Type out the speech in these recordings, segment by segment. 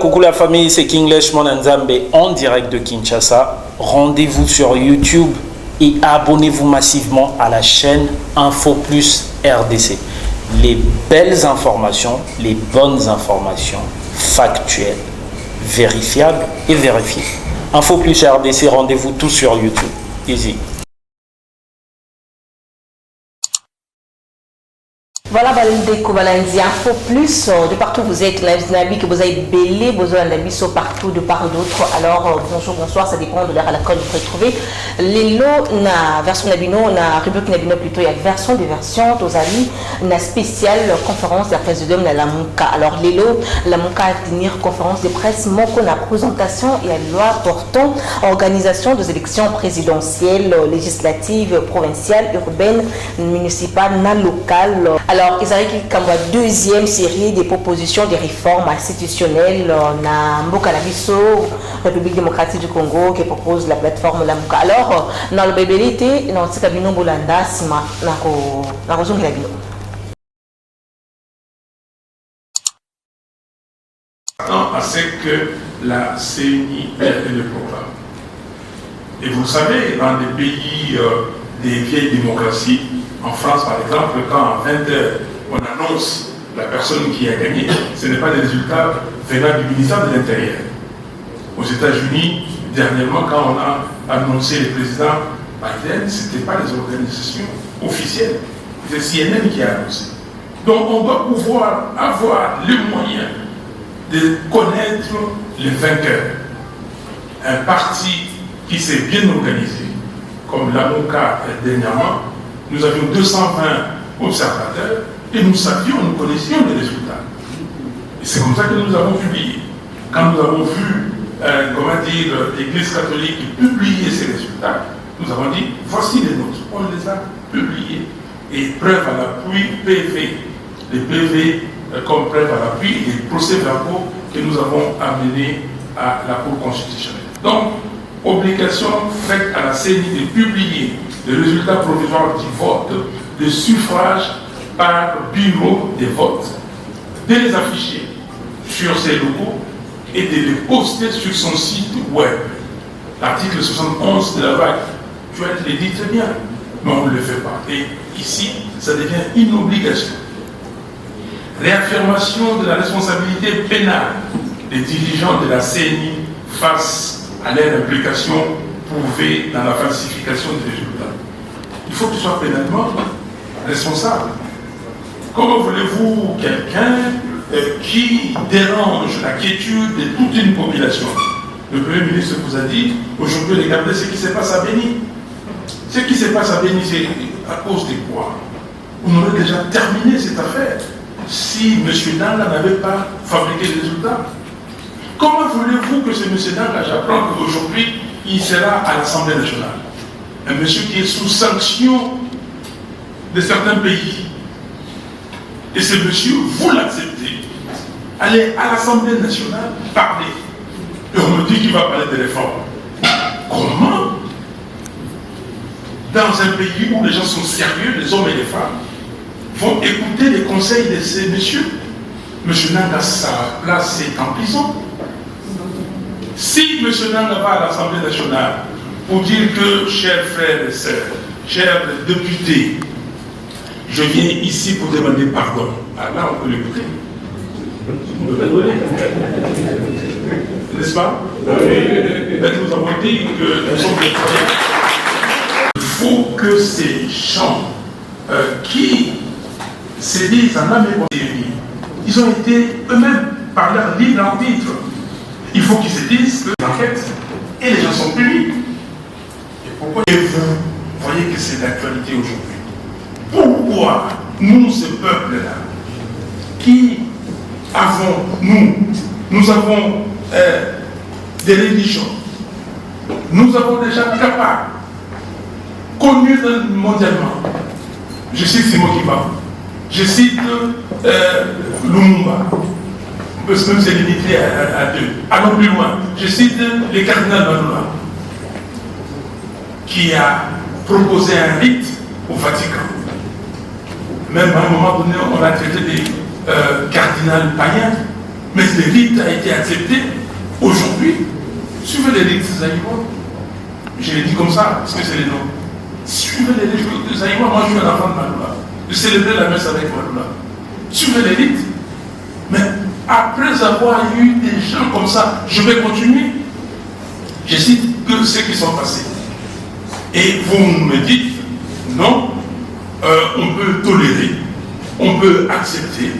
Coucou la famille, c'est Kinglish Monanzambe en direct de Kinshasa. Rendez-vous sur YouTube et abonnez-vous massivement à la chaîne Info Plus RDC. Les belles informations, les bonnes informations factuelles, vérifiables et vérifiées. Info Plus RDC, rendez-vous tous sur YouTube. Easy. Voilà, Info Plus, de partout vous êtes, que vous avez belé, vous avez partout, de part d'autre. Alors, bonjour, bonsoir, ça dépend de l'heure à laquelle vous pouvez trouver. Les lots, na version Nabino, na rubrique Nabino plutôt, il y a version des versions, aux amis, na spéciale conférence de la présidente de la Mouka. Alors, les lots, la Mouka a tenir conférence de presse, moko na présentation et la loi portant organisation des élections présidentielles, législatives, provinciales, urbaines, municipales, na locales. Alors, il s'agit comme la deuxième série des propositions de réformes institutionnelles na Mboka Labiso, République démocratique du Congo, qui propose la plateforme Lamuka. Alors, dans le bébélité, dans ce cabinet Bolanda, Sima, na raison de la bio. À ce que la CENI ait le programme. Et vous savez, dans des pays des vieilles démocraties, en France, par exemple, quand à 20h, on annonce la personne qui a gagné, ce n'est pas des résultats venant du ministère de l'Intérieur. Aux États-Unis, dernièrement, quand on a annoncé le président Biden, ce n'était pas les organisations officielles, c'est CNN qui a annoncé. Donc on doit pouvoir avoir les moyens de connaître les vainqueurs. Un parti qui s'est bien organisé, comme l'AMOCA dernièrement, nous avions 220 observateurs et nous connaissions les résultats. Et c'est comme ça que nous avons publié. Quand nous avons vu, l'Église catholique publier ces résultats, nous avons dit, voici les nôtres. On les a publiés. Et preuve à l'appui, PV. Les PV comme preuve à l'appui, les procès-verbaux que nous avons amenés à la Cour constitutionnelle. Donc, obligation faite à la CENI de publier les résultats provisoires du vote, de suffrage par bureau des votes, de les afficher sur ses locaux et de les poster sur son site web. L'article 71 de la vague, tu as le dit très bien, mais on ne le fait pas. Et ici, ça devient une obligation. Réaffirmation de la responsabilité pénale des dirigeants de la CENI face à leur implication prouvée dans la falsification des résultats. Il faut qu'il soit pénalement responsable. Comment voulez-vous quelqu'un qui dérange la quiétude de toute une population? Le Premier ministre vous a dit, aujourd'hui, regardez ce qui se passe à Béni. Ce qui se passe à Béni, c'est à cause de quoi? On aurait déjà terminé cette affaire si M. Nanga n'avait pas fabriqué les résultats. Comment voulez-vous que ce M. Nanga, j'apprends qu'aujourd'hui, il sera à l'Assemblée nationale? Un monsieur qui est sous sanction de certains pays. Et ce monsieur, vous l'acceptez. Allez à l'Assemblée nationale parler. Et on me dit qu'il va parler de réforme. Comment? Dans un pays où les gens sont sérieux, les hommes et les femmes, vont écouter les conseils de ces messieurs. Monsieur Nanga, sa place est en prison. Si monsieur Nanga va à l'Assemblée nationale pour dire que, chers frères et sœurs, chers députés, je viens ici pour demander pardon. Ah là, on peut l'écouter. N'est-ce pas? Nous avons dit que nous sommes des croyants. Il faut que ces gens qui se disent en âme et ils ont été eux-mêmes par leur libre arbitre. Il faut qu'ils se disent que l'enquête et les gens sont punis. Et pourquoi vous voyez que c'est l'actualité aujourd'hui? Pourquoi nous, ce peuple-là, qui avons, nous avons des religions, nous avons déjà capables, connus mondialement, je cite Simon Kiba, je cite Lumumba, même c'est limité à deux. Allons plus loin, je cite le cardinal Manoula, qui a proposé un rite au Vatican. Même à un moment donné, on a traité des cardinals païens, Mais le rite a été accepté aujourd'hui. Suivez les rites zaïrois. Je l'ai dit comme ça, parce que c'est les noms. Suivez les rites zaïrois. Moi, je suis un enfant de Maloula. Je célébrais la messe avec Maloula. Suivez les rites. Mais après avoir eu des gens comme ça, je vais continuer. Je cite que ceux qui sont passés. Et vous me dites, non, on peut tolérer, on peut accepter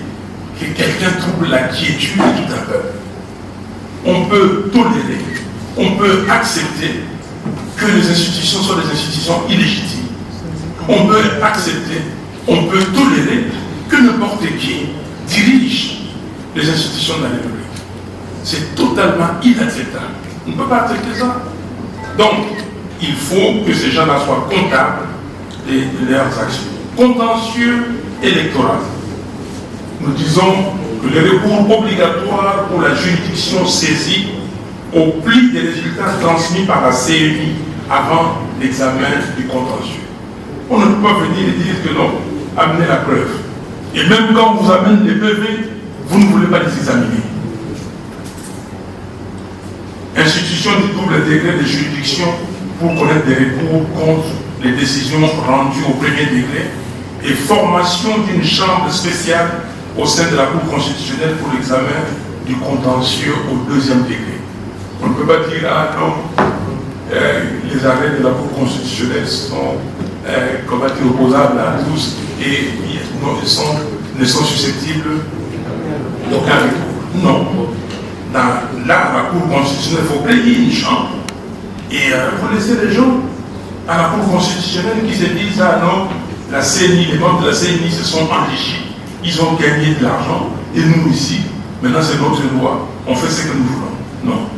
que quelqu'un trouble la quiétude de tout un peuple. On peut tolérer, on peut accepter que les institutions soient des institutions illégitimes. On peut accepter, on peut tolérer que n'importe qui dirige les institutions de la République. C'est totalement inacceptable. On ne peut pas accepter ça. Donc, il faut que ces gens-là soient comptables de leurs actions. Contentieux électoral. Nous disons que le recours obligatoire pour la juridiction saisie au pli des résultats transmis par la CNI avant l'examen du contentieux. On ne peut pas venir et dire que non, amenez la preuve. Et même quand on vous amène les PV, vous ne voulez pas les examiner. Institution du double degré de juridiction pour connaître des recours contre les décisions rendues au premier degré et formation d'une chambre spéciale au sein de la Cour constitutionnelle pour l'examen du contentieux au deuxième degré. On ne peut pas dire, ah non, les arrêts de la Cour constitutionnelle sont opposables à tous et ne sont susceptibles d'aucun recours. Non. Là, la Cour constitutionnelle, il faut créer une chambre et vous laissez les gens à la Cour constitutionnelle qui se disent, ah non, la CNI, les membres de la CNI se sont enrichis, ils ont gagné de l'argent, et nous ici, maintenant c'est notre loi, on fait ce que nous voulons. Non.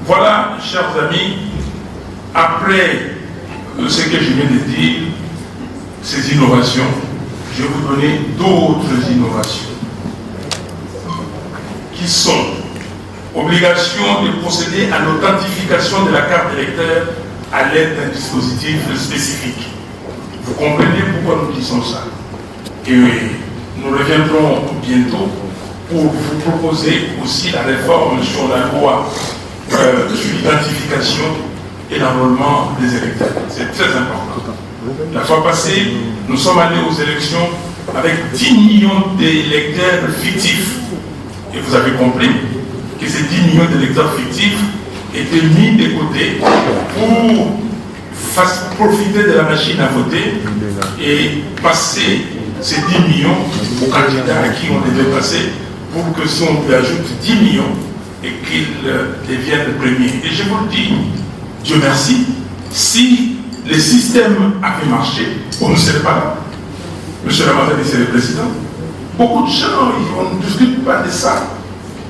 Voilà, chers amis, après ce que je viens de dire, ces innovations, je vais vous donner d'autres innovations qui sont obligation de procéder à l'authentification de la carte d'électeur à l'aide d'un dispositif spécifique. Vous comprenez pourquoi nous disons ça. Et nous reviendrons bientôt pour vous proposer aussi la réforme sur la loi sur l'identification et l'enrôlement des électeurs. C'est très important. La fois passée, nous sommes allés aux élections avec 10 millions d'électeurs fictifs. Et vous avez compris que ces 10 millions d'électeurs fictifs étaient mis de côté pour profiter de la machine à voter et passer ces 10 millions aux candidats à qui on devait passer pour que si on lui ajoute 10 millions et qu'il devienne premier. Et je vous le dis, Dieu merci, si le système avait marché, on ne serait pas là. Monsieur Ramazani, c'est le président. Beaucoup de gens, on ne discute pas de ça.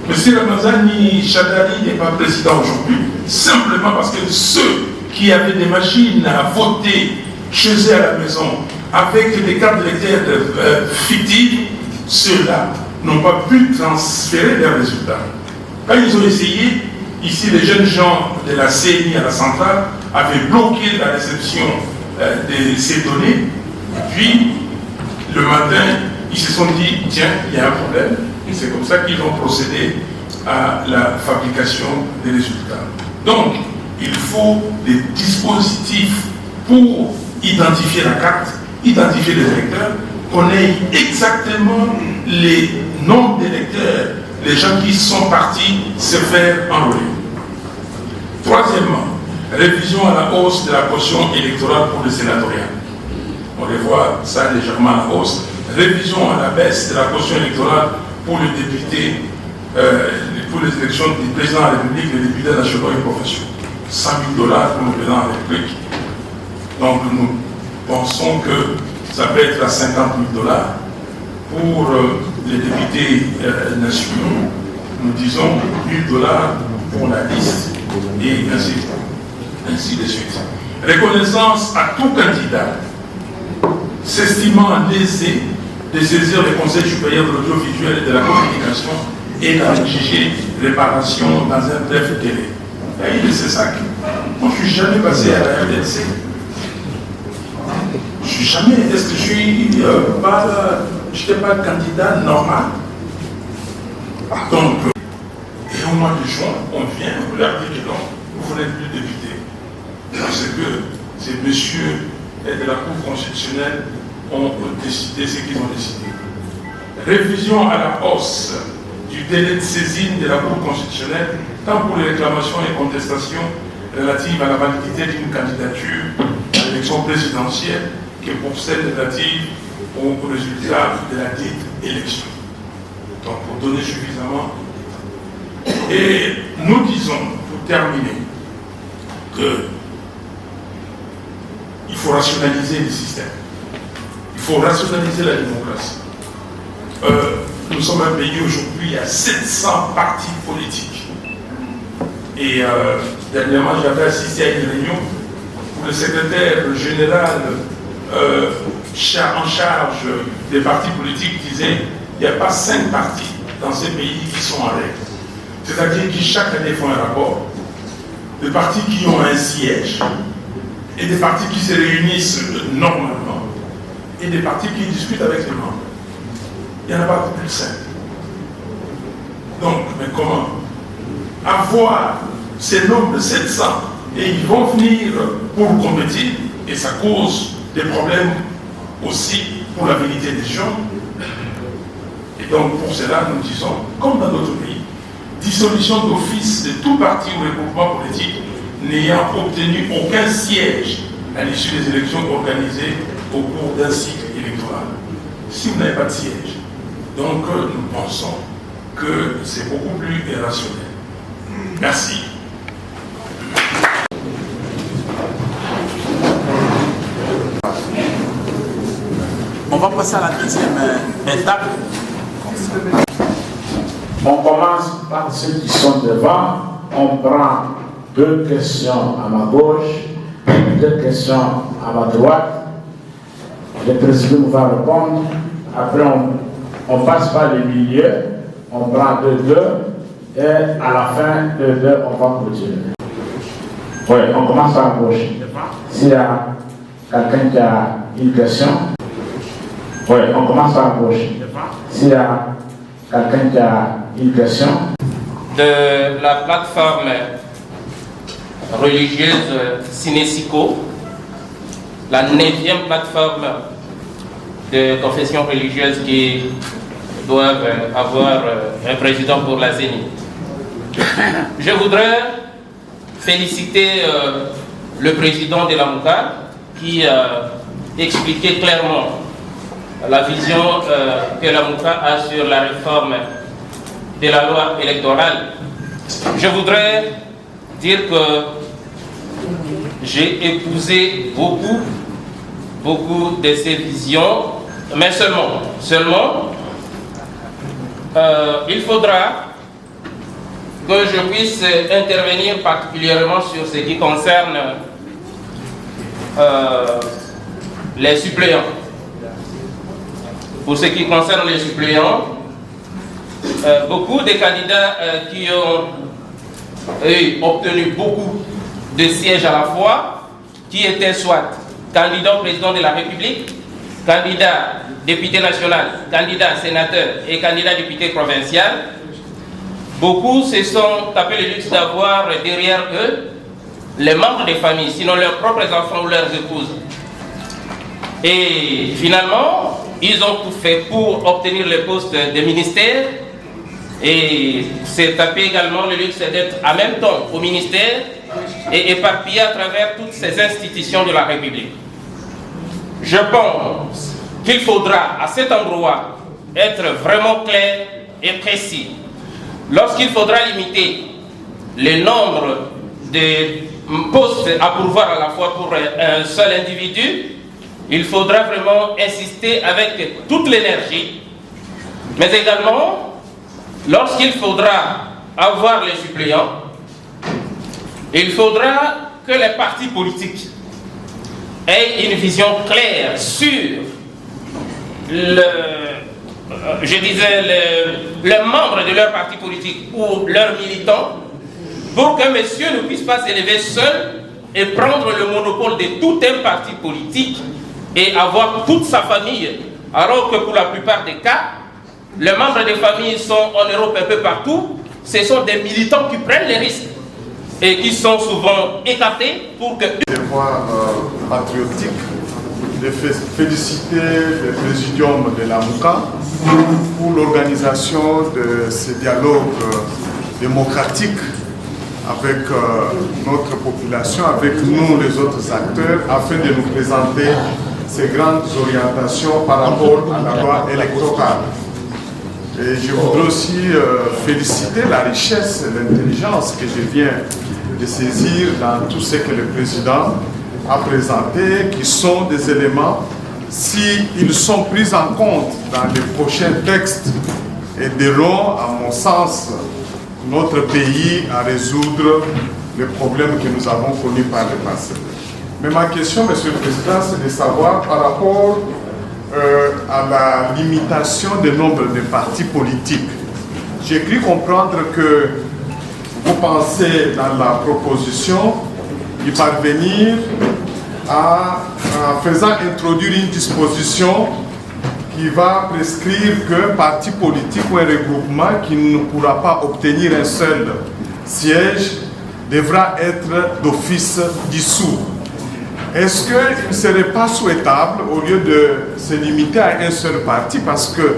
Monsieur Ramazani Chadali n'est pas président aujourd'hui, simplement parce que ceux qui avaient des machines à voter chez eux à la maison, avec des cartes d'électeurs fictives, ceux-là n'ont pas pu transférer leurs résultats. Quand ils ont essayé, ici les jeunes gens de la CNI à la centrale avaient bloqué la réception de ces données, puis le matin, ils se sont dit, tiens, il y a un problème, et c'est comme ça qu'ils ont procédé à la fabrication des résultats. Donc, il faut des dispositifs pour identifier la carte, identifier les électeurs, qu'on ait exactement les noms d'électeurs, les gens qui sont partis se faire enrôler. Troisièmement, révision à la hausse de la caution électorale pour le sénatorial. On les voit ça légèrement à la hausse. Révision à la baisse de la caution électorale pour les députés, pour les élections du président de la République, les députés nationaux et provinciaux. 100 000 $ pour le président de la République. Donc nous pensons que ça peut être à 50 000 $. Pour les députés nationaux, nous disons 1 000 $ pour la liste et ainsi de suite. Reconnaissance à tout candidat s'estimant lésé de saisir le Conseil supérieur de l'audiovisuel et de la communication et d'exiger réparation dans un bref délai. Et c'est ça que moi je ne suis jamais passé à la RDC. Je ne suis jamais, est-ce que je n'étais pas candidat normal? Donc, et au mois de juin, on vient, on leur dit que non, vous n'êtes plus député. Parce que ces messieurs de la Cour constitutionnelle ont décidé ce qu'ils ont décidé. Révision à la hausse du délai de saisine de la Cour constitutionnelle, tant pour les réclamations et contestations relatives à la validité d'une candidature à l'élection présidentielle que pour celles relatives aux résultats de la dite élection. Donc pour donner suffisamment. Et nous disons, pour terminer, que il faut rationaliser le système. Il faut rationaliser la démocratie. Nous sommes un pays aujourd'hui, il y a 700 partis politiques. Et dernièrement, j'avais assisté à une réunion où le secrétaire général en charge des partis politiques disait il n'y a pas 5 partis dans ces pays qui sont en règle. C'est-à-dire qui chaque année font un rapport, des partis qui ont un siège, et des partis qui se réunissent normalement, et des partis qui discutent avec les membres. Il n'y en a pas plus de 5. Donc, mais comment avoir ces nombres de 700 et ils vont venir pour compétir, et ça cause des problèmes aussi pour la vérité des gens. Et donc, pour cela, nous disons, comme dans d'autres pays, dissolution d'office de tout parti ou regroupement politique n'ayant obtenu aucun siège à l'issue des élections organisées au cours d'un cycle électoral. Si vous n'avez pas de siège, donc nous pensons que c'est beaucoup plus irrationnel. Merci. On va passer à la deuxième étape. On commence par ceux qui sont devant. On prend 2 questions à ma gauche, 2 questions à ma droite. Le président va répondre. Après, on passe par le milieu. On prend 2, et à la fin, 2, on va continuer. Oui, on commence par la gauche. S'il y a quelqu'un qui a une question. Oui, on commence par la gauche. S'il y a quelqu'un qui a une question. De la plateforme religieuse Cinesico, la 9e plateforme de confession religieuse qui doivent avoir un président pour la CENI. Je voudrais féliciter le président de la MOUCA qui a expliqué clairement la vision que la MOUCA a sur la réforme de la loi électorale. Je voudrais dire que j'ai épousé beaucoup de ces visions, mais seulement il faudra que je puisse intervenir particulièrement sur ce qui concerne les suppléants. Pour ce qui concerne les suppléants, beaucoup de candidats qui ont obtenu beaucoup de sièges à la fois, qui étaient soit candidats au président de la République, candidats député national, candidat sénateur et candidat député provincial, beaucoup se sont tapés le luxe d'avoir derrière eux les membres des familles, sinon leurs propres enfants ou leurs épouses. Et finalement, ils ont tout fait pour obtenir le poste de ministère et s'est tapé également le luxe d'être en même temps au ministère et éparpillé à travers toutes ces institutions de la République. Je pense qu'il faudra à cet endroit être vraiment clair et précis. Lorsqu'il faudra limiter le nombre de postes à pourvoir à la fois pour un seul individu, il faudra vraiment insister avec toute l'énergie, mais également, lorsqu'il faudra avoir les suppléants, il faudra que les partis politiques aient une vision claire sur les membres de leur parti politique ou leurs militants, pour que monsieur ne puisse pas s'élever seul et prendre le monopole de tout un parti politique et avoir toute sa famille, alors que pour la plupart des cas, les membres des familles sont en Europe un peu partout, ce sont des militants qui prennent les risques et qui sont souvent écartés pour que... Des voix patriotiques, de féliciter le présidium de la MOUCA pour l'organisation de ce dialogue démocratique avec notre population, avec nous les autres acteurs, afin de nous présenter ces grandes orientations par rapport à la loi électorale. Et je voudrais aussi féliciter la richesse et l'intelligence que je viens de saisir dans tout ce que le président a présenté, qui sont des éléments, s'ils sont pris en compte dans les prochains textes, aideront, à mon sens, notre pays à résoudre les problèmes que nous avons connus par le passé. Mais ma question, Monsieur le Président, c'est de savoir par rapport à la limitation du nombre de partis politiques. J'ai cru comprendre que vous pensez dans la proposition y parvenir en faisant introduire une disposition qui va prescrire qu'un parti politique ou un regroupement qui ne pourra pas obtenir un seul siège devra être d'office dissous. Est-ce qu'il ne serait pas souhaitable, au lieu de se limiter à un seul parti, parce que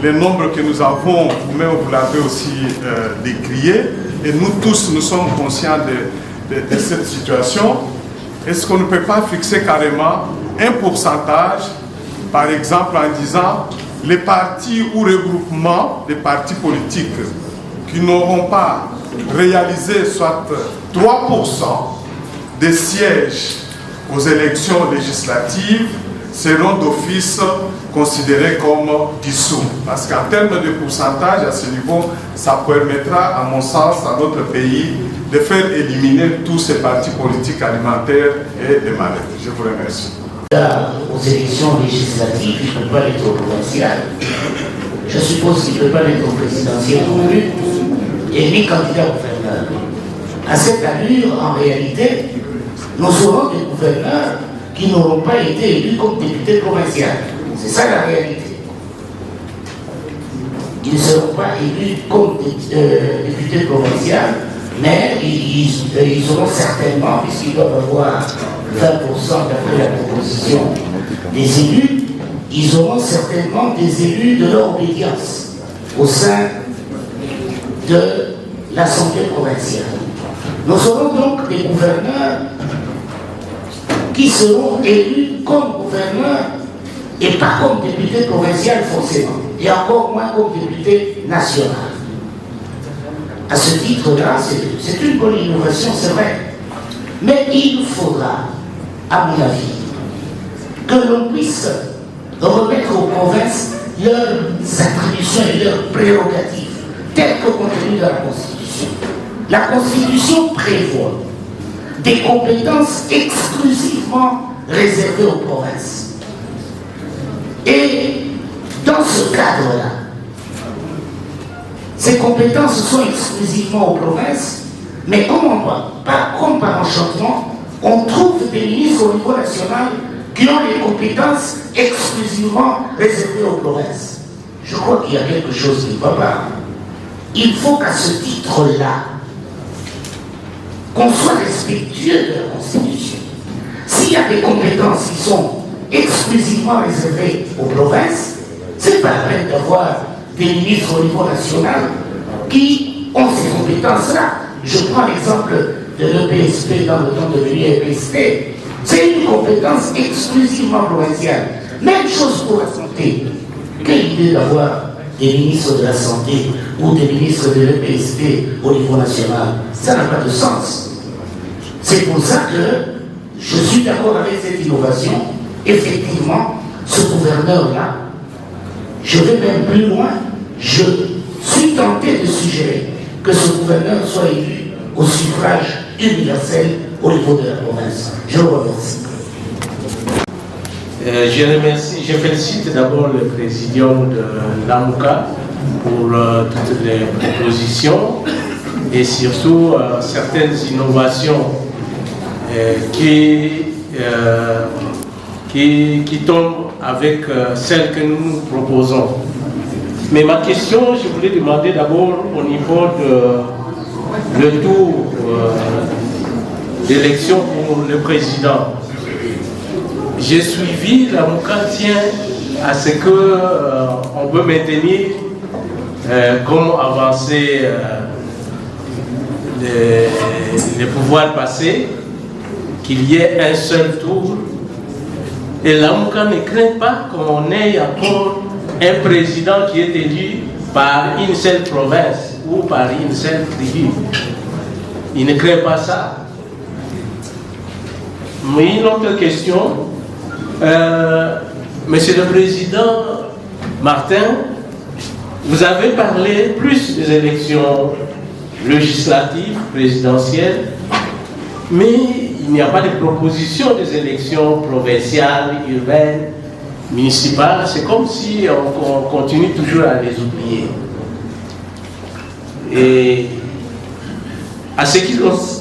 le nombre que nous avons, vous-même vous l'avez aussi décrié, et nous tous nous sommes conscients de cette situation, est-ce qu'on ne peut pas fixer carrément un pourcentage, par exemple en disant les partis ou regroupements des partis politiques qui n'auront pas réalisé soit 3% des sièges aux élections législatives seront d'office considérés comme dissous. Parce qu'en termes de pourcentage, à ce niveau, ça permettra, à mon sens, à notre pays, de faire éliminer tous ces partis politiques alimentaires et des mallettes. Je vous remercie. Aux élections législatives, il ne peut pas être au provincial. Je suppose qu'il ne peut pas être au présidentiel non plus, et ni candidat gouverneur. À cette allure, en réalité, nous aurons des gouverneurs qui n'auront pas été élus comme députés provinciaux. C'est ça la réalité. Ils ne seront pas élus comme députés provinciaux, mais ils auront certainement, puisqu'ils doivent avoir 20% d'après la proposition des élus, ils auront certainement des élus de leur obédience au sein de l'Assemblée provinciale. Nous aurons donc des gouverneurs qui seront élus comme gouverneurs et pas comme députés provinciaux forcément, et encore moins comme députés nationaux. À ce titre-là, c'est une bonne innovation, c'est vrai. Mais il faudra, à mon avis, que l'on puisse remettre aux provinces leurs attributions et leurs prérogatives, telles que contenues dans la Constitution. La Constitution prévoit des compétences exclusivement réservées aux provinces. Et dans ce cadre-là, ces compétences sont exclusivement aux provinces, mais comme par enchantement, on trouve des ministres au niveau national qui ont des compétences exclusivement réservées aux provinces. Je crois qu'il y a quelque chose qui ne va pas. Il faut qu'à ce titre-là, qu'on soit respectueux de la Constitution. S'il y a des compétences qui sont exclusivement réservées aux provinces, c'est pas la peine d'avoir des ministres au niveau national qui ont ces compétences-là. Je prends l'exemple de l'EPSP dans le temps devenu EPSP. C'est une compétence exclusivement provinciale. Même chose pour la santé. Quelle idée d'avoir des ministres de la santé ou des ministres de l'EPSP au niveau national? Ça n'a pas de sens. C'est pour ça que je suis d'accord avec cette innovation. Effectivement, ce gouverneur-là, je vais même plus loin, je suis tenté de suggérer que ce gouverneur soit élu au suffrage universel au niveau de la province. Je vous remercie. Je félicite d'abord le présidium de l'AMOUCA pour toutes les propositions et surtout certaines innovations qui qui tombe avec celle que nous nous proposons. Mais ma question, je voulais demander d'abord au niveau de le tour d'élection pour le président. J'ai suivi, la Mouka tient à ce qu'on peut maintenir comme avancer les pouvoirs passés, qu'il y ait un seul tour. Et la Mouka ne craint pas qu'on ait encore un président qui est élu par une seule province ou par une seule tribu. Il ne craint pas ça. Mais une autre question, Monsieur le Président Martin, vous avez parlé plus des élections législatives, présidentielles, mais il n'y a pas de proposition des élections provinciales, urbaines, municipales. C'est comme si on continue toujours à les oublier. Et à ce qui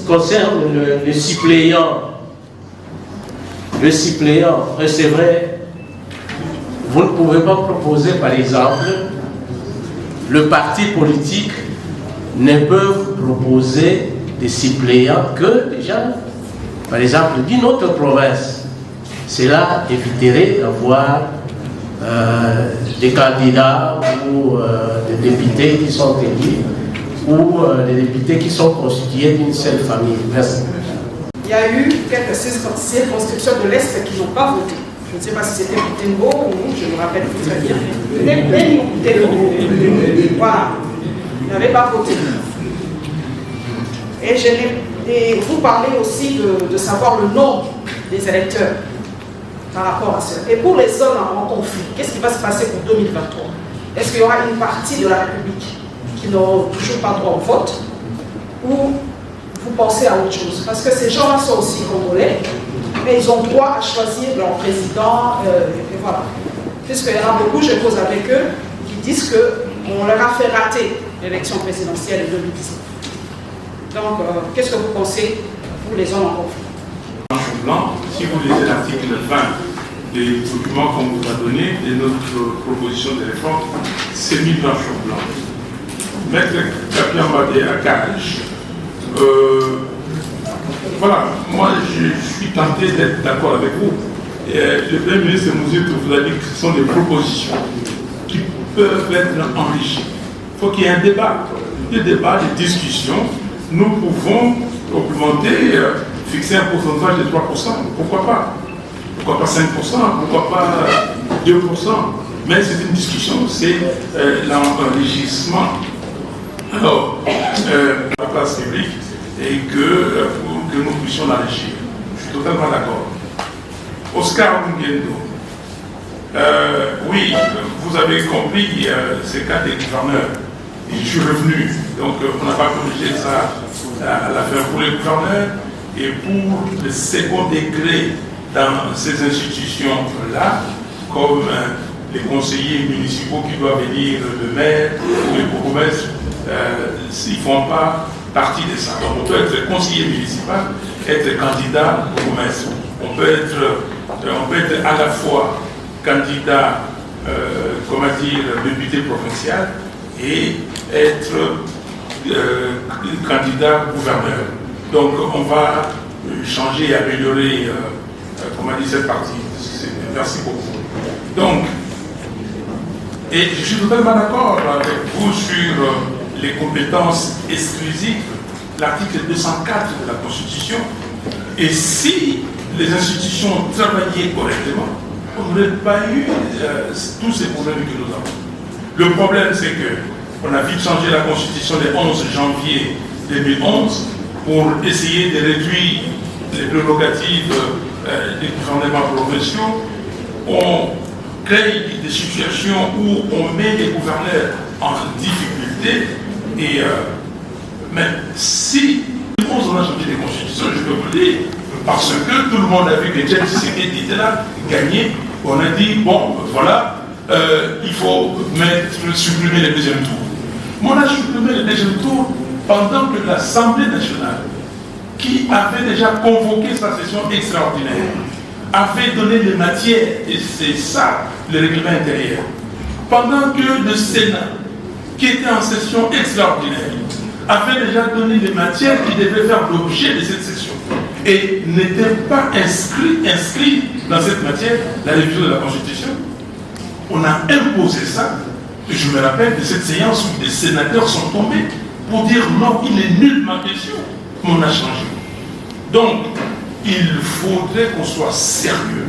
concerne le suppléant, c'est vrai, vous ne pouvez pas proposer, par exemple, le parti politique ne peut proposer des suppléants que des gens, par exemple, d'une autre province. Cela éviterait d'avoir des candidats ou des députés qui sont élus ou des députés qui sont constitués d'une seule famille. Merci. Il y a eu quelques circonscriptions de l'Est qui n'ont pas voté. Je ne sais pas si c'était Boutengo ou je me rappelle plus très bien. Peut-être Boutengo. Voilà. Ils n'avaient pas voté. Et vous parlez aussi de savoir le nombre des électeurs par rapport à ça. Et pour les zones en conflit, qu'est-ce qui va se passer pour 2023? Est-ce qu'il y aura une partie de la République qui n'auront toujours pas droit au vote? Ou vous pensez à autre chose? Parce que ces gens-là sont aussi congolais, mais ils ont droit à choisir leur président, et voilà. Puisqu'il y en a beaucoup, je cause avec eux, qui disent qu'on leur a fait rater l'élection présidentielle de 2019. Donc, qu'est-ce que vous pensez, vous, les zones en conflit? Blanc, si vous lisez l'article 20 des documents qu'on vous a donnés, de notre proposition de réforme, c'est mis blanc sur blanc. Maître Kapiambadé à Cage, voilà, moi je suis tenté d'être d'accord avec vous. Et le Premier ministre Mouzit vous a dit que ce sont des propositions qui peuvent être enrichies. Il faut qu'il y ait un débat, des discussions. Nous pouvons augmenter, fixer un pourcentage de 3%, pourquoi pas? Pourquoi pas 5%, pourquoi pas 2%? Mais c'est une discussion, c'est l'enrichissement. Alors, la place publique et que nous puissions l'enrichir. Je suis totalement d'accord. Oscar Mungendo, oui, vous avez compris ces cas des gouverneurs. Et je suis revenu, donc on n'a pas corrigé ça à la fin pour les gouverneurs et pour le second degré dans ces institutions-là, comme les conseillers municipaux qui doivent venir, le maire ou les bourgmestres, ils ne font pas partie de ça. Donc on peut être conseiller municipal, être candidat bourgmestre. On peut être à la fois candidat, député provincial et être candidat gouverneur. Donc on va changer et améliorer, cette partie. Merci beaucoup. Donc, et je suis totalement d'accord avec vous sur les compétences exclusives, l'article 204 de la Constitution. Et si les institutions travaillaient correctement, on n'aurait pas eu tous ces problèmes que nous avons. Le problème, c'est qu'on a vite changé la Constitution le 11 janvier 2011 pour essayer de réduire les prérogatives des gouvernements provinciaux. On crée des situations où on met les gouverneurs en difficulté. Et mais si on a changé les constitutions, je peux vous dire, parce que tout le monde a vu que James Tshisekedi était là, gagné, on a dit, bon, voilà, il faut supprimer le deuxième tour. Mais on a supprimé le deuxième tour pendant que l'Assemblée nationale, qui avait déjà convoqué sa session extraordinaire, avait donné les matières, et c'est ça le règlement intérieur. Pendant que le Sénat, qui était en session extraordinaire, avait déjà donné les matières qui devaient faire l'objet de cette session et n'était pas inscrit dans cette matière la révision de la Constitution, on a imposé ça. Je me rappelle de cette séance où des sénateurs sont tombés pour dire non, il est nullement question, mais on a changé. Donc, il faudrait qu'on soit sérieux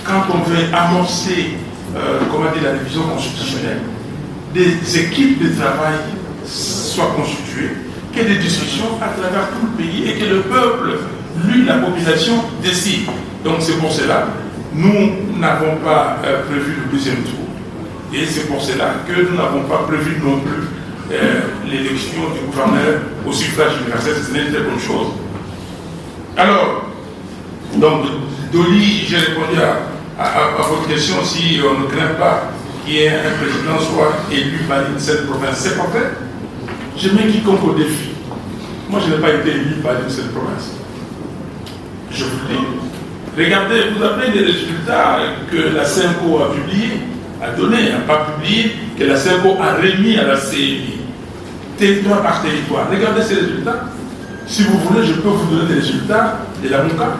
quand on veut amorcer la révision constitutionnelle. Des équipes de travail soient constituées, qu'il y ait des discussions à travers tout le pays et que le peuple, lui, la population, décide. Donc c'est pour cela, nous n'avons pas prévu le deuxième tour. Et c'est pour cela que nous n'avons pas prévu non plus l'élection du gouverneur au suffrage universel. C'est une très bonne chose. Alors, donc, Dolly, j'ai répondu à votre question si on ne craint pas qu'il y ait un président soit élu par une seule province. C'est pas vrai. Je mets quiconque au défi. Moi, je n'ai pas été élu par une seule province. Je vous le dis. Regardez, vous avez les résultats que la CENCO a publiés, a donné, n'a pas publié, que la CENCO a remis à la CENI, territoire par territoire. Regardez ces résultats. Si vous voulez, je peux vous donner des résultats de la MOCA.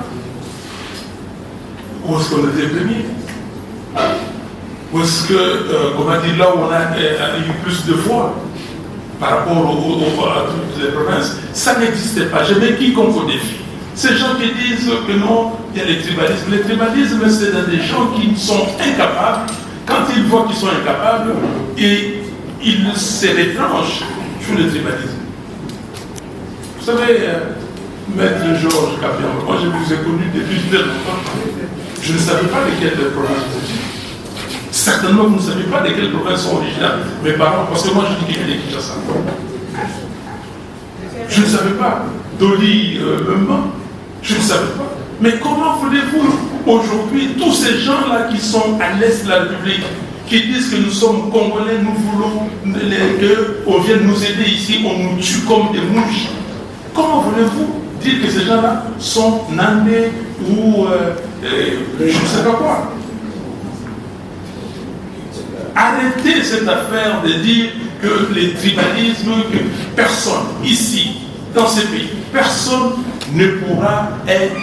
Où est-ce qu'on était premier? Où est-ce que, comment dire, là où on a eu plus de voix par rapport à toutes les provinces, ça n'existait pas. Je mets quiconque au défi. Ces gens qui disent que non, il y a les tribalismes. Les tribalismes, c'est dans des gens qui sont incapables. Quand ils voient qu'ils sont incapables, et ils se retranchent sur le tribalisme. Vous savez, Maître Georges Capian, moi je vous ai connu depuis très longtemps. Je ne savais pas de quelle province vous étiez. Certainement, vous ne savez pas de quelle province sont originaires mes parents, parce que moi je dis qu'il y a des Kinshasa. Je ne savais pas. Dolly je ne savais pas. Mais comment voulez-vous aujourd'hui, tous ces gens-là qui sont à l'est de la République, qui disent que nous sommes Congolais, nous voulons qu'on vienne nous aider ici, on nous tue comme des mouches. Comment voulez-vous dire que ces gens-là sont nandés ou je ne sais pas quoi? Arrêtez cette affaire de dire que les tribalismes, que personne ici, dans ces pays, personne ne pourra être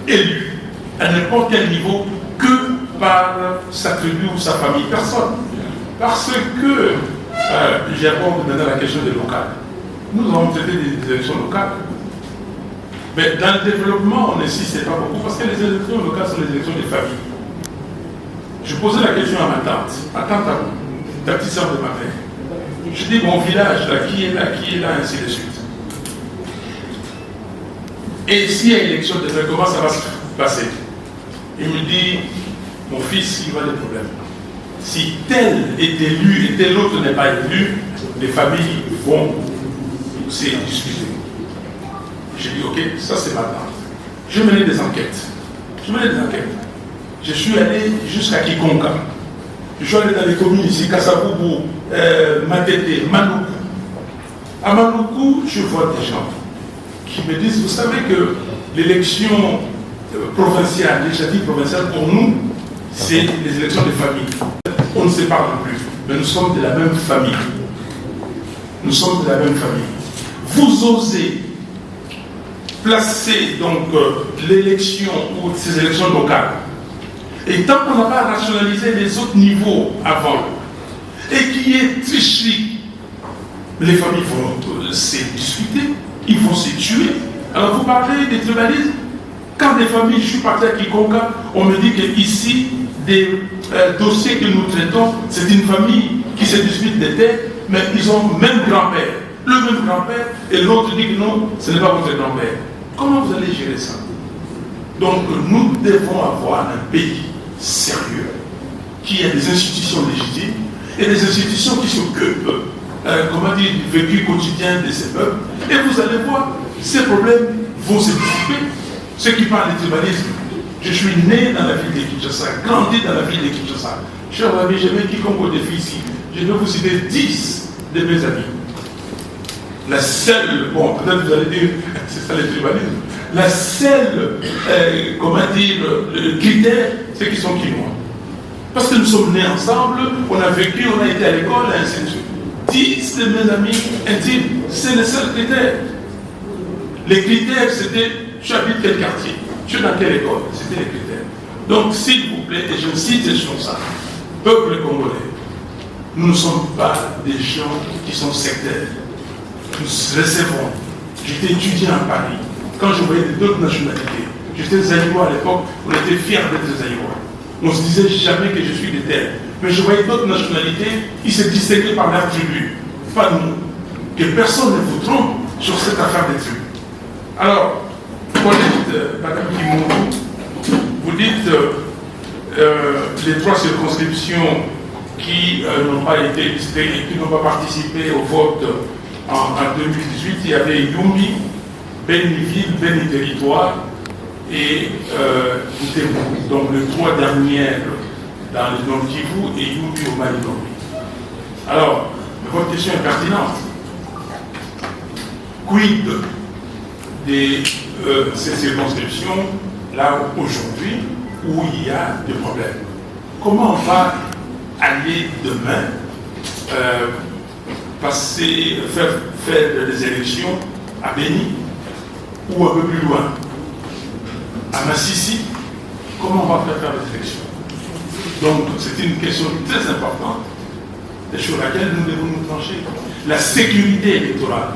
élu à n'importe quel niveau que par sa tribu ou sa famille. Personne. Parce que, j'aborde maintenant la question des locales. Nous avons traité des élections locales. Mais dans le développement, on n'insistait pas beaucoup parce que les élections locales sont les élections des familles. Je posais la question à ma tante à ta petite soeur de ma mère. Je dis, mon village, là, qui est là, ainsi de suite. Et s'il y a élection, comment ça va se passer? Il me dit, mon fils, il va des problèmes. Si tel est élu et tel autre n'est pas élu, les familles vont se discuter. J'ai dit, ok, ça c'est ma tante. Je menais des enquêtes. Je suis allé jusqu'à Kikonga. Je suis allé dans les communes ici, Kassaboubou, Matete, Manoukou. À Manoukou, je vois des gens qui me disent, vous savez que l'élection provinciale, législative provinciale, pour nous, c'est les élections de famille. On ne se parle plus, mais nous sommes de la même famille. Nous sommes de la même famille. Vous osez placer donc l'élection ou ces élections locales, et tant qu'on n'a pas rationalisé les autres niveaux avant, et qui est tricherie, les familles vont se discuter, ils vont se tuer. Alors vous parlez des tribalismes. Quand des familles, je suis parti à Kikonga, on me dit qu'ici, des dossiers que nous traitons, c'est une famille qui se dispute des terres, mais ils ont le même grand-père. Le même grand-père, et l'autre dit que non, ce n'est pas votre grand-père. Comment vous allez gérer ça? Donc nous devons avoir un pays sérieux, qui a des institutions légitimes, et des institutions qui s'occupent du vécu quotidien de ces peuples. Et vous allez voir, ces problèmes vont se dissiper. Ceux qui parlent de tribalisme, je suis né dans la ville de Kinshasa, grandi dans la ville de Kinshasa. Chers amis, je mets quiconque au défi ici. Je vais vous citer 10 de mes amis. La seule, bon, peut-être vous allez dire, c'est ça le tribalisme. la seule, comment dire, le critère, c'est qu'ils sont quinois. Parce que nous sommes nés ensemble, on a vécu, on a été à l'école, et ainsi de suite. 10 de mes amis intimes, c'est le seul critère. Les critères, c'était, tu habites quel quartier, tu es dans quelle école, c'était les critères. Donc, s'il vous plaît, et j'insiste sur ça, peuple congolais, nous ne sommes pas des gens qui sont sectaires. Nous recevons. J'étais étudiant à Paris. Quand je voyais d'autres nationalités, j'étais zaïrois à l'époque, on était fiers d'être zaïrois. On ne se disait jamais que je suis des terres. Mais je voyais d'autres nationalités qui se distinguaient par leur tribu. Pas nous. Que personne ne vous trompe sur cette affaire des tribus. Alors, vous dites, Madame Kimou, vous dites les 3 circonscriptions qui n'ont pas été listées et qui n'ont pas participé au vote en 2018, il y avait Yumi, Béni-Ville, Béni-Territoire et Butembo. Donc les 3 dernières dans le Nord Kivu et Yumi au Mali. Alors, votre question est pertinente. Quid de ces circonscriptions là aujourd'hui où il y a des problèmes? Comment on va aller demain faire des élections à Béni ou un peu plus loin, à Massissi? Comment on va faire des élections? Donc c'est une question très importante sur laquelle nous devons nous pencher. La sécurité électorale,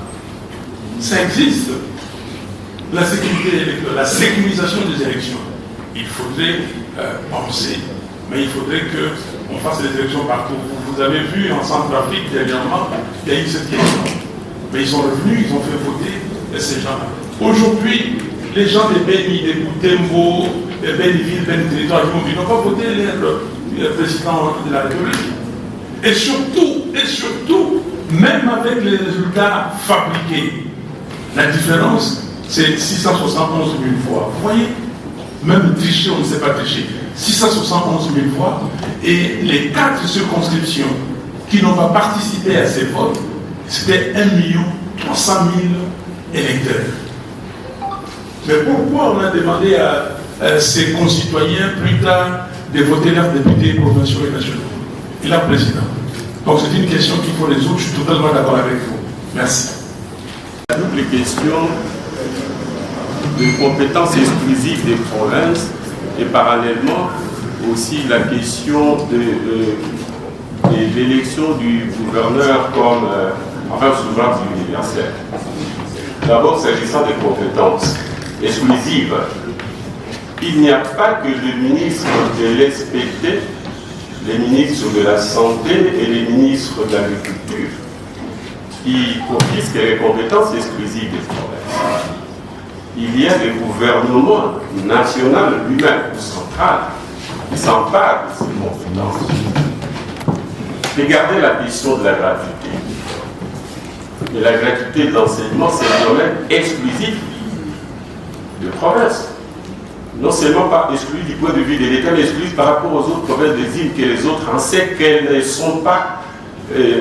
ça existe. La sécurité électorale, la sécurisation des élections, il faudrait penser, mais il faudrait qu'on fasse des élections partout. Vous avez vu en Centrafrique dernièrement, il y a eu cette question. Mais ils sont revenus, ils ont fait voter ces gens-là. Aujourd'hui, les gens des Béni, des Butembo, des Béni-Ville, Béni-Territoire, ils n'ont pas voté le président de la République. Et surtout, même avec les résultats fabriqués, la différence, c'est 671 000 voix. Vous voyez, même tricher, on ne sait pas tricher. 671 000 voix, et les 4 circonscriptions qui n'ont pas participé à ces votes, c'était 1 300 000 électeurs. Mais pourquoi on a demandé à ses concitoyens plus tard de voter leurs députés provinciaux et nationaux et leur président? Donc c'est une question qu'il faut résoudre, je suis totalement d'accord avec vous. Merci. La double question de compétences exclusives des provinces et parallèlement aussi la question de l'élection du gouverneur comme souverain universel. D'abord, s'agissant des compétences exclusives, il n'y a pas que le ministre de l'SPT, les ministres de la Santé et les ministres de l'Agriculture qui confisquent les compétences exclusives des provinces. Il y a le gouvernement national lui-même ou central qui s'empare de ces compétences. Regardez la question de la gratuité. Et la gratuité de l'enseignement, c'est un domaine exclusif de province. Non seulement pas exclu du point de vue de l'État, mais exclu par rapport aux autres provinces des îles que les autres enseignent qu'elles ne sont pas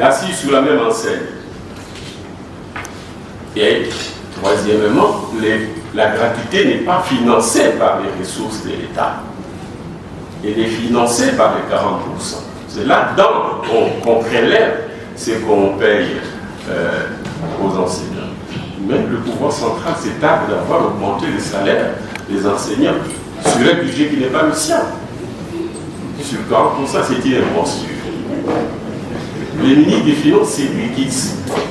assises sur la même enseigne. Et troisièmement, la gratuité n'est pas financée par les ressources de l'État. Elle est financée par les 40%. C'est là-dedans qu'on prélève ce qu'on paye aux enseignants. Même le pouvoir central s'est tarde d'avoir augmenté les salaires des enseignants sur un budget qui n'est pas le sien. Sur 40%, c'est une imposture. Le ministre des Finances, c'est lui qui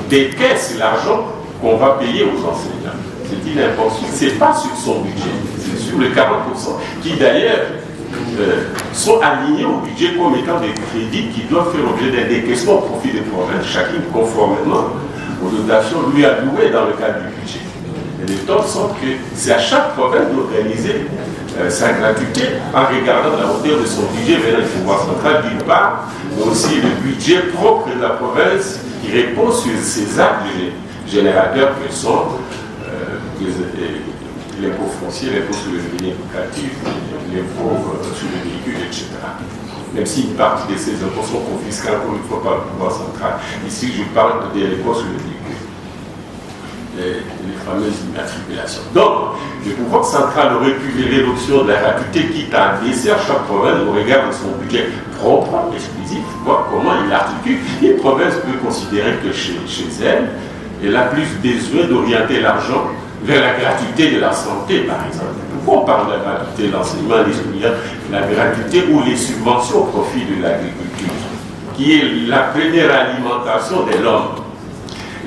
décaisse l'argent qu'on va payer aux enseignants. C'est une imposture. Ce n'est pas sur son budget, c'est sur les 40%, qui d'ailleurs sont alignés au budget comme étant des crédits qui doivent faire l'objet d'un décaissement au profit des provinces, chacune conformément aux dotations lui allouées dans le cadre du budget. Et de telle sorte que c'est à chaque province d'organiser sa gratuité en regardant la hauteur de son budget venant du pouvoir central d'une part, mais aussi le budget propre de la province qui repose sur ces actes générateurs que sont l'impôt foncier, l'impôt sur le revenu locatif, l'impôt sur les véhicules, etc. Même si une partie de ces impôts sont confisqués encore une fois par le pouvoir central. Ici, je parle de l'impôt sur les véhicules. les fameuses immatriculations. Donc, le pouvoir central aurait pu gérer l'option de la gratuité, quitte à dessert chaque province au regard de son budget propre, exclusif, voir comment il articule. Une province peut considérer que chez elle, elle a plus besoin d'orienter l'argent vers la gratuité de la santé, par exemple. Pourquoi on parle de la gratuité de l'enseignement, la gratuité ou les subventions au profit de l'agriculture, qui est la première alimentation de l'homme.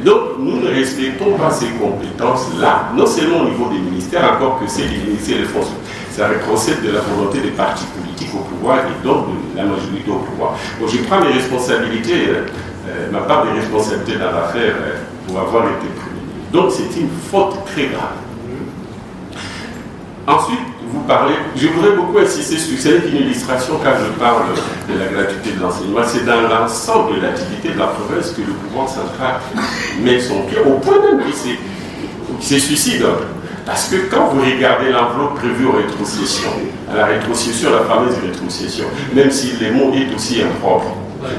Donc, nous ne respectons pas ces compétences-là, non seulement au niveau des ministères, encore que c'est les ministères des fonds. Ça procède de la volonté des partis politiques au pouvoir et donc de la majorité au pouvoir. Donc, je prends mes responsabilités, ma part des responsabilités dans l'affaire pour avoir été prévenu. Donc, c'est une faute très grave. Ensuite, vous parlez, je voudrais beaucoup insister sur c'est une illustration quand je parle de la gratuité de l'enseignement. C'est dans l'ensemble de l'activité de la province que le pouvoir central met son pied, au point même qu'il se suicide. Parce que quand vous regardez l'enveloppe prévue aux rétrocessions, à la rétrocession, la fameuse rétrocession, même si le mot est aussi impropre,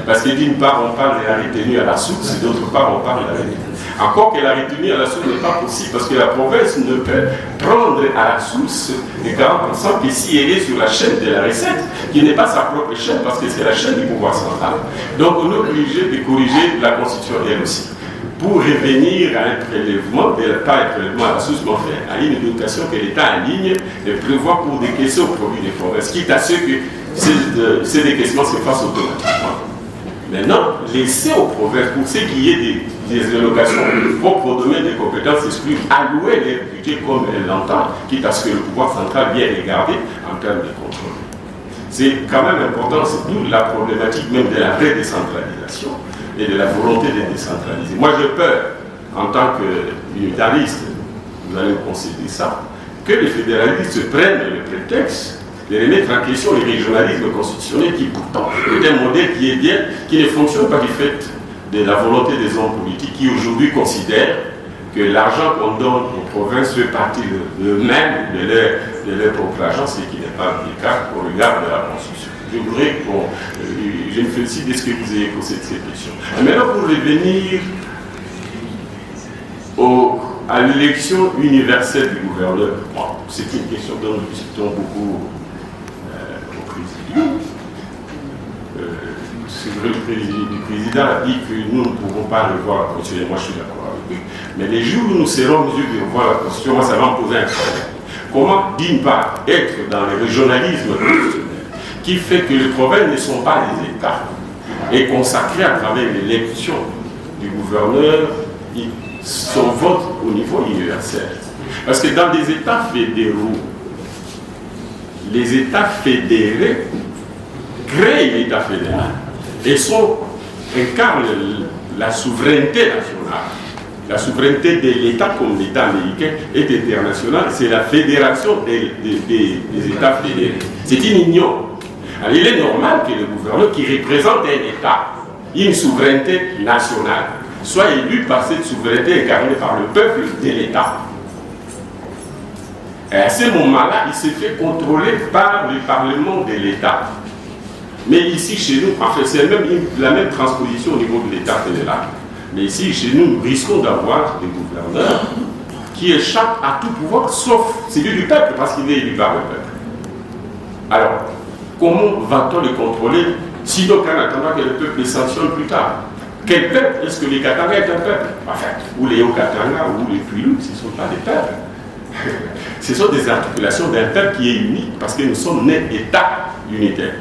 parce que d'une part on parle de la retenue à la source et d'autre part on parle de la retenue. Encore que la retenue à la source n'est pas possible parce que la province ne peut prendre à la source les 40% que si elle est sur la chaîne de la recette, qui n'est pas sa propre chaîne parce que c'est la chaîne du pouvoir central. Donc on est obligé de corriger la constitution elle aussi. Pour revenir à un prélèvement, pas un prélèvement à la source, mais enfin à une éducation que l'État aligne et prévoit pour décaisser au profit des provinces, quitte à ce que ces décaissements se fassent automatiquement. Maintenant, laisser aux provinces, pour ce qui est des allocations propres au domaine des compétences exclues, allouer les budgets comme elles l'entendent, quitte à ce que le pouvoir central vienne regarder en termes de contrôle. C'est quand même important, c'est d'où la problématique même de la vraie décentralisation et de la volonté de décentraliser. Moi, j'ai peur, en tant qu'unitariste, vous allez me concéder ça, que les fédéralistes prennent le prétexte de remettre en question le régionalisme constitutionnel qui pourtant est un modèle qui est bien, qui ne fonctionne pas du fait de la volonté des hommes politiques qui aujourd'hui considèrent que l'argent qu'on donne aux provinces fait partie eux-mêmes de leur propre argent, ce qui n'est pas le cas au regard de la Constitution. Je voudrais je me félicite de ce que vous avez posé cette question. Maintenant, pour revenir à l'élection universelle du gouverneur, c'est une question dont nous discutons beaucoup au président. C'est vrai, le président a dit que nous ne pouvons pas revoir la Constitution, et moi je suis d'accord avec lui. Mais les jours où nous serons en mesure de revoir la Constitution, moi ça va me poser un problème. Comment, d'une part, être dans le régionalisme constitutionnel qui fait que les provinces ne sont pas des États et consacrer à travers l'élection du gouverneur son vote au niveau universel. Parce que dans des États fédéraux, les États fédérés créent l'État fédéral et incarnent la souveraineté nationale. La souveraineté de l'État comme l'État américain est internationale, c'est la fédération des États fédérés. C'est une union. Alors il est normal que le gouverneur qui représente un État, une souveraineté nationale, soit élu par cette souveraineté incarnée par le peuple de l'État. Et à ce moment-là, il se fait contrôler par le Parlement de l'État. Mais ici, chez nous, enfin, c'est même la même transposition au niveau de l'État fédéral. Mais ici, chez nous, nous risquons d'avoir des gouverneurs qui échappent à tout pouvoir, sauf celui du peuple, parce qu'il est élu par le peuple. Alors, comment va-t-on le contrôler, sinon qu'en attendant que le peuple les sanctionne plus tard? Quel peuple? Est-ce que les Katanga est un peuple? Enfin, ou les Haut-Katanga, ou les Puyulu, ce ne sont pas des peuples. Ce sont des articulations d'un peuple qui est unique, parce que nous sommes nés États unitaires.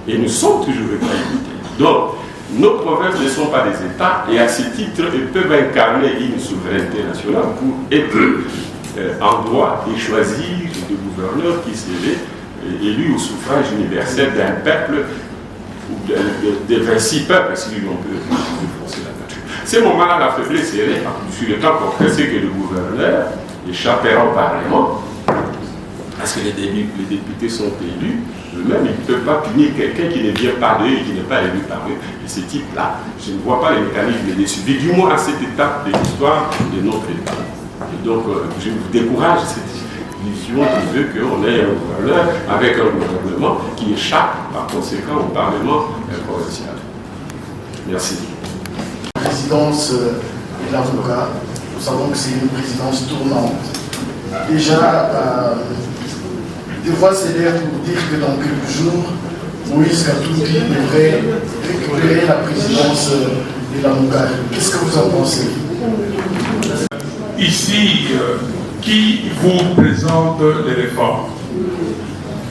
Et nous sommes toujours États unitaires. Donc, nos provinces ne sont pas des États, et à ce titre, ils peuvent incarner une souveraineté nationale pour être en droit de choisir des gouverneurs qui seraient élus au suffrage universel d'un peuple, ou de 26 peuples, si on peut forcer la nature. À ce moment-là, la faiblesse serait, sur le temps concret, c'est que le gouverneur échappera au Parlement, parce que les députés sont élus, eux-mêmes, ils ne peuvent pas punir quelqu'un qui ne vient pas d'eux et qui n'est pas élu par eux. Et ce type-là, je ne vois pas les mécanismes de suivi, du moins à cette étape de l'histoire de notre État. Et donc, je vous décourage cette vision qui veut qu'on ait un gouverneur avec un gouvernement qui échappe par conséquent au Parlement provincial. Merci. La présidence de l'Avocat, savons que c'est une présidence tournante. Déjà, des voix s'élèvent pour dire que dans quelques jours, Moïse Katumbi devrait récupérer la présidence de la MOUCA. Qu'est-ce que vous en pensez? Ici, qui vous présente les réformes?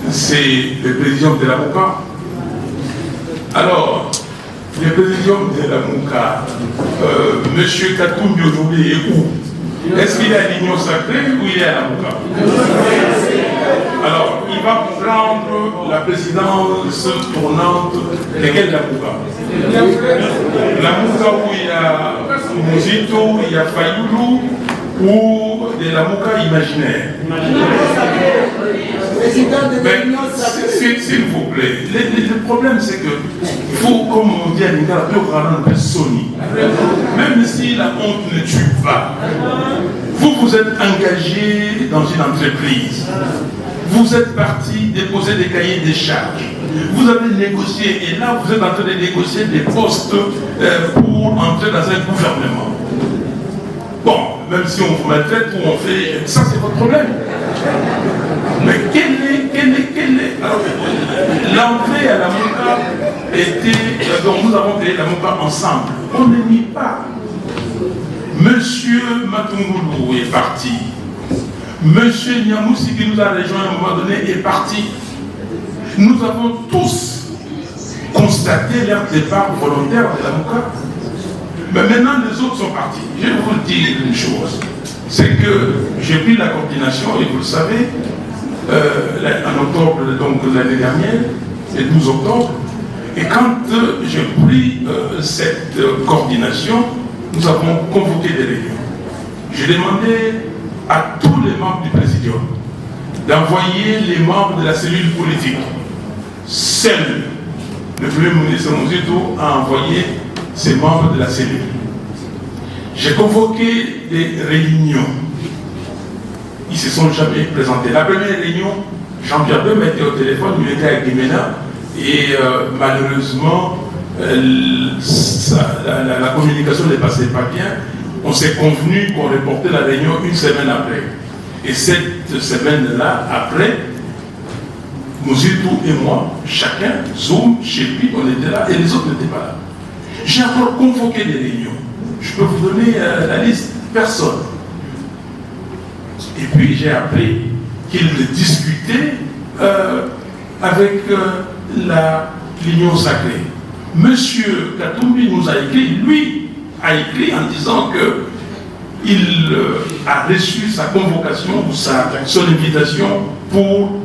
C'est le président de la MOUCA. Alors, le président de la MOUCA, M. Katumbi aujourd'hui est où? Est-ce qu'il est à l'Union sacrée ou il est à la MOUCA? Alors, il va prendre la présidence tournante desquelles la MOUCA? La MOUCA où il y a Mouzito, il y a Fayoulou, ou de la MOUCA imaginaire? S'il vous plaît, le problème c'est que il faut, comme on dit à l'Inga, un Sony. Même si la honte ne tue pas, vous êtes engagé dans une entreprise. Vous êtes parti déposer des cahiers des charges. Vous avez négocié, et là vous êtes en train de négocier des postes pour entrer dans un gouvernement. Bon, même si on vous maltraite ou on fait... Ça c'est votre problème. Mais quel est... Alors, l'entrée à la MOUCA était... donc nous avons créé la MOUCA ensemble. On ne nie pas. Monsieur Matungulu est parti. Monsieur Niamoussi qui nous a rejoint à un moment donné est parti. Nous avons tous constaté leur départ volontaire de la MOUCA. Mais maintenant les autres sont partis. Je vais vous dire une chose. C'est que j'ai pris la coordination, et vous le savez, en octobre donc l'année dernière, le 12 octobre. Et quand j'ai pris cette coordination, nous avons convoqué des réunions. J'ai demandé à tous les membres du Présidium d'envoyer les membres de la cellule politique. Seul le Premier ministre Mouzito a envoyé ses membres de la cellule. J'ai convoqué des réunions. Ils ne se sont jamais présentés. La première réunion, Jean-Pierre Bem était au téléphone, il était à Guiména, et malheureusement, la communication ne passait pas bien. On s'est convenu qu'on reportait la réunion une semaine après. Et cette semaine-là, après, Mouzito et moi, chacun, Zoom, chez lui, on était là, et les autres n'étaient pas là. J'ai encore convoqué des réunions. Je peux vous donner la liste. Personne. Et puis j'ai appris qu'il discutait avec l'Union sacrée. Monsieur Katumbi nous a écrit, lui a écrit en disant qu'il a reçu sa convocation ou son invitation pour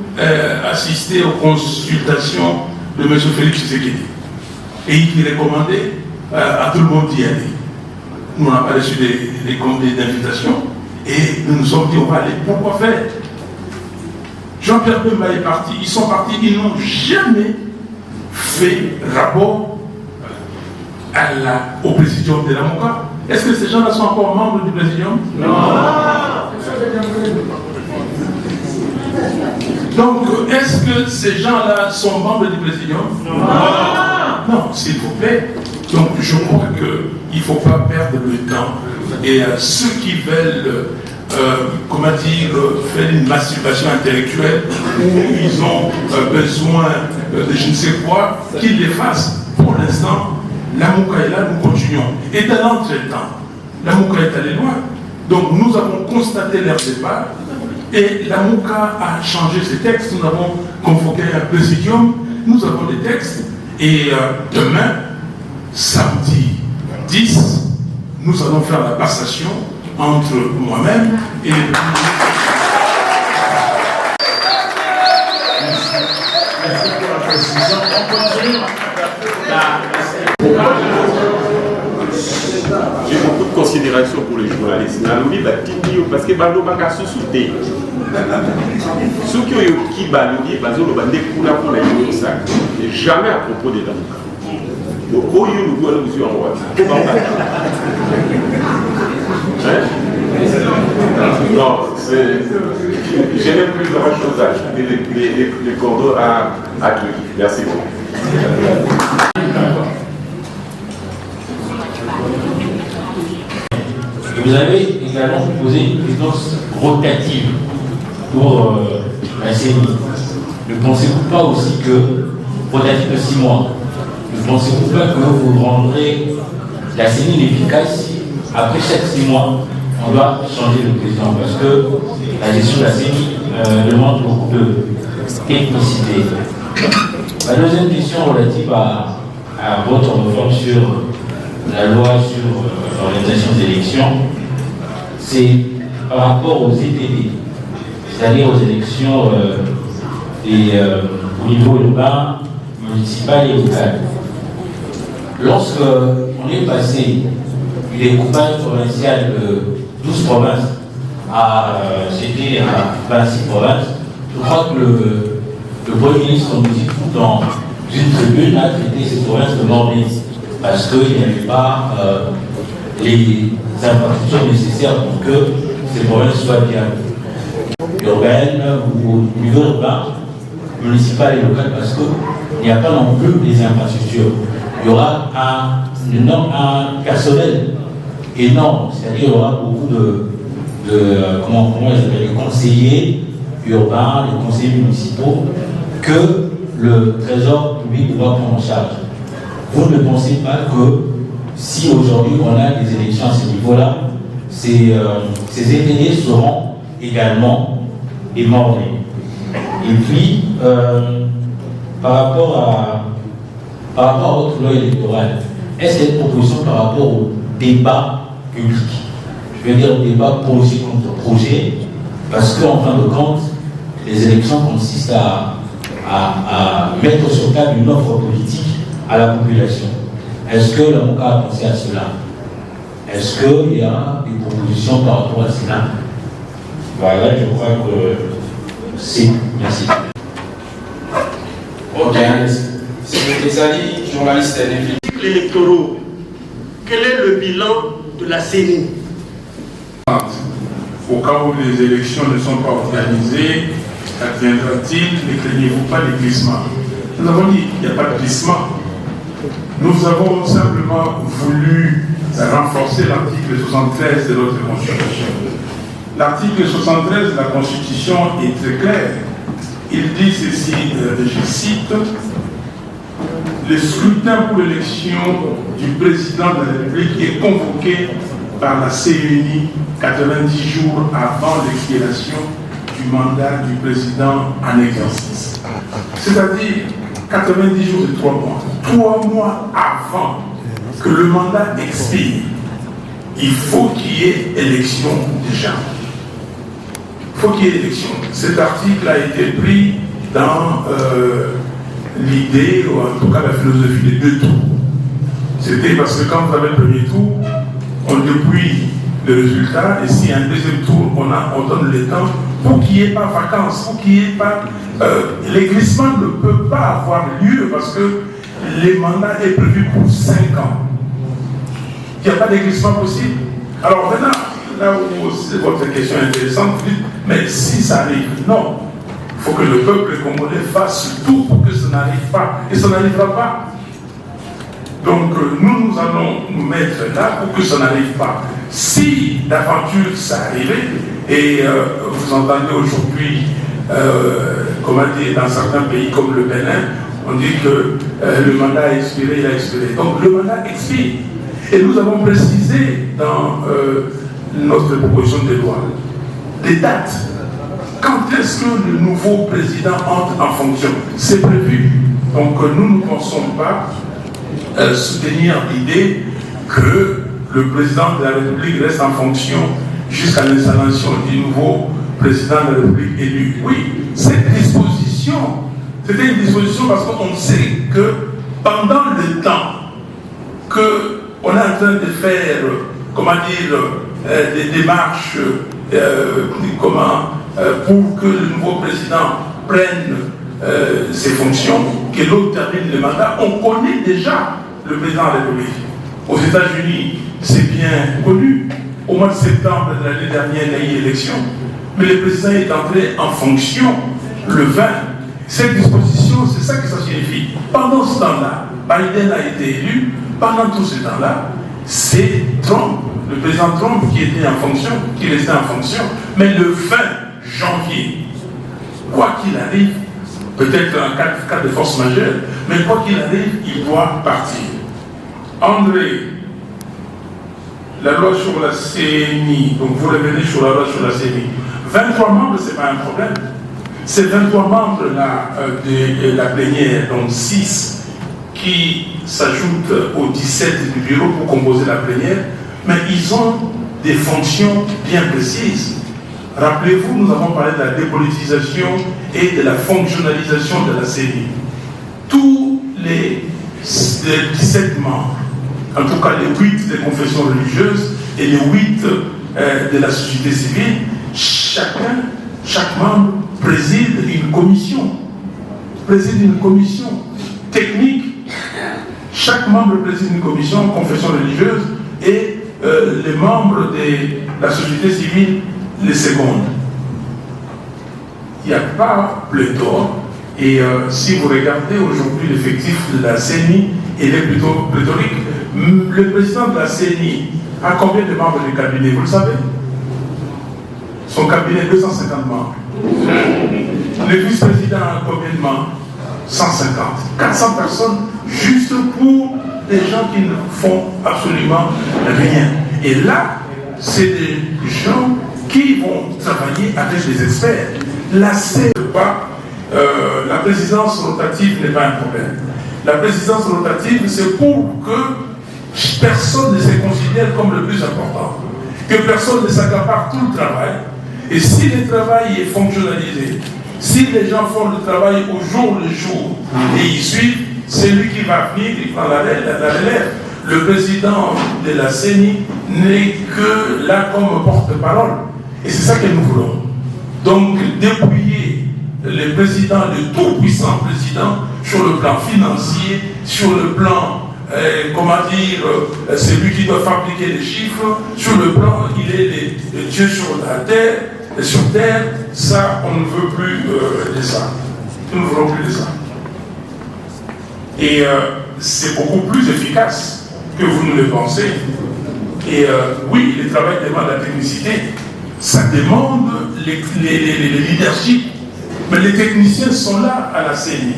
assister aux consultations de M. Félix Tshisekedi. Et il recommandait à tout le monde d'y aller. Nous n'avons pas reçu des combats d'invitation et nous nous sommes dit on va aller. Pourquoi faire? Jean-Pierre Bemba est parti, ils sont partis, ils n'ont jamais fait rapport au présidium de la MOUCA. Est-ce que ces gens-là sont encore membres du présidium? Non. Donc, est-ce que ces gens-là sont membres du présidium? Non. Non, s'il vous plaît. Donc, je crois qu'il ne faut pas perdre le temps. Et ceux qui veulent, comment dire, faire une masturbation intellectuelle, où ils ont besoin de je ne sais quoi, qu'ils les fassent. Pour l'instant, la MOUCA est là, nous continuons. Et dans l'entretemps, la MOUCA est allée loin. Donc, nous avons constaté leur départ. Et la MOUCA a changé ses textes. Nous avons convoqué un présidium. Nous avons des textes. Et demain, samedi 10, nous allons faire la passation entre moi-même et les Merci pour la précision. On continue. J'ai beaucoup de considération pour les journalistes. Parce que Bando Baka sous-souté. Ceux qui ont qui balogué, Bazo le bandé pour la et jamais à propos de l'Amouka. Donc, au lieu de nous nous en roi. Non, j'ai même plus grand chose à ajouter. Les cordeaux à tout. Merci beaucoup. Vous avez également proposé une présidence rotative pour la CENI. Ne pensez-vous pas aussi que, rotative de 6 mois, ne pensez-vous pas que vous rendrez la CENI efficace si, après chaque 6 mois, on doit changer de président? Parce que la gestion de la CENI demande beaucoup de technicité. La deuxième question relative à votre réforme sur la loi sur l'organisation des élections, c'est par rapport aux ETD, c'est-à-dire aux élections au niveau urbain, municipal et local. Lorsque on est passé du découpage provincial de 12 provinces à 26 provinces, je crois que le Premier ministre nous dit tout dans une tribune a traité ces provinces de morbides parce qu'il n'y avait pas les infrastructures nécessaires pour que ces provinces soient viables, urbaines ou au niveau urbain, municipal et local, parce qu'il n'y a pas non plus les infrastructures. Il y aura un personnel énorme, c'est-à-dire il y aura beaucoup de les conseillers urbains, les conseillers municipaux que le trésor public doit prendre en charge. Vous ne pensez pas que si aujourd'hui on a des élections à ce niveau-là, ces ETD seront également émornés? Et puis, par rapport à votre loi électorale, est-ce qu'il y a une proposition par rapport au débat public? Je veux dire au débat projet contre projet, parce qu'en fin de compte, les élections consistent à mettre sur table une offre politique à la population. Est-ce que le MOCA a pensé à cela? Est-ce qu'il y a des propositions par rapport à cela? Voilà, je crois que c'est. Merci. Ok. C'est Desali, journaliste NFI. Électoraux, quel est le bilan de la CENI? Au cas où les élections ne sont pas organisées, adviendra-t-il? Ne craignez-vous pas les glissements? Nous avons dit qu'il n'y a pas de glissement. Nous avons simplement voulu renforcer l'article 73 de notre Constitution. L'article 73 de la Constitution est très clair. Il dit ceci, je cite, le scrutin pour l'élection du président de la République est convoqué par la CENI 90 jours avant l'expiration du mandat du président en exercice. C'est-à-dire 90 jours et 3 mois. 3 mois avant que le mandat expire, il faut qu'il y ait élection déjà. Il faut qu'il y ait élection. Cet article a été pris dans l'idée, ou en tout cas la philosophie des 2 tours. C'était parce que quand vous avez le premier tour, on dépouille le résultat, et si un deuxième tour, on donne le temps pour qu'il n'y ait pas vacances, pour qu'il n'y ait pas... les glissements ne peuvent pas avoir lieu parce que les mandats est prévu pour 5 ans. Il n'y a pas de glissement possible. Alors maintenant, là où c'est votre question intéressante, vous dites, mais si ça arrive, non. Il faut que le peuple congolais fasse tout pour que ça n'arrive pas. Et ça n'arrivera pas. Donc nous allons nous mettre là pour que ça n'arrive pas. Si d'aventure ça arrivait, et vous entendez aujourd'hui, comment dire, dans certains pays comme le Bénin, on dit que le mandat a expiré, il a expiré. Donc le mandat expire. Et nous avons précisé dans notre proposition de loi des dates. Quand est-ce que le nouveau président entre en fonction? C'est prévu. Donc nous ne pensons pas soutenir l'idée que le président de la République reste en fonction jusqu'à l'installation du nouveau président de la République élu. Oui, cette disposition, c'était une disposition parce qu'on sait que pendant le temps qu'on est en train de faire, comment dire, des démarches pour que le nouveau président prenne ses fonctions, que l'autre termine le mandat, on connaît déjà le président de la République. Aux États-Unis, c'est bien connu. Au mois de septembre de l'année dernière, il y a eu élection. Mais le président est entré en fonction le 20. Cette disposition, c'est ça que ça signifie. Pendant ce temps-là, Biden a été élu. Pendant tout ce temps-là, c'est Trump, le président Trump qui était en fonction, qui restait en fonction. Mais le 20 janvier, quoi qu'il arrive, peut-être en cas de force majeure, mais quoi qu'il arrive, il doit partir. André, la loi sur la CNI, donc vous revenez sur la loi sur la CNI, 23 membres, ce n'est pas un problème. Ces 23 membres là, de la plénière, donc 6 qui s'ajoutent aux 17 du bureau pour composer la plénière, mais ils ont des fonctions bien précises. Rappelez-vous, nous avons parlé de la dépolitisation et de la fonctionnalisation de la CNI. Tous les 17 membres, en tout cas les 8 des confessions religieuses et les 8 de la société civile, chaque membre préside une commission technique. Chaque membre préside une commission, confession religieuse, et les membres de la société civile les secondent. Il n'y a pas pléthore, et si vous regardez aujourd'hui l'effectif de la CENI, il est plutôt pléthorique. Le président de la CENI a combien de membres du cabinet, vous le savez? Son cabinet, 250 membres. Le vice-président a combien de membres? 150. 400 personnes, juste pour des gens qui ne font absolument rien. Et là, c'est des gens qui vont travailler avec des experts. La la présidence rotative n'est pas un problème. La présidence rotative, c'est pour que personne ne se considère comme le plus important, que personne ne s'accapare tout le travail. Et si le travail est fonctionnalisé, si les gens font le travail au jour le jour et ils suivent, c'est lui qui va venir, il prend la relève. Le président de la CENI n'est que là comme porte-parole. Et c'est ça que nous voulons. Donc, dépouiller le président, le tout-puissant président, sur le plan financier, sur le plan, c'est lui qui doit fabriquer les chiffres, sur le plan, il est le Dieu sur la terre, et sur terre, ça, on ne veut plus de ça. Nous ne voulons plus de ça. Et c'est beaucoup plus efficace que vous ne le pensez. Et oui, le travail demande la technicité. Ça demande les leaderships. Mais les techniciens sont là à la CENI.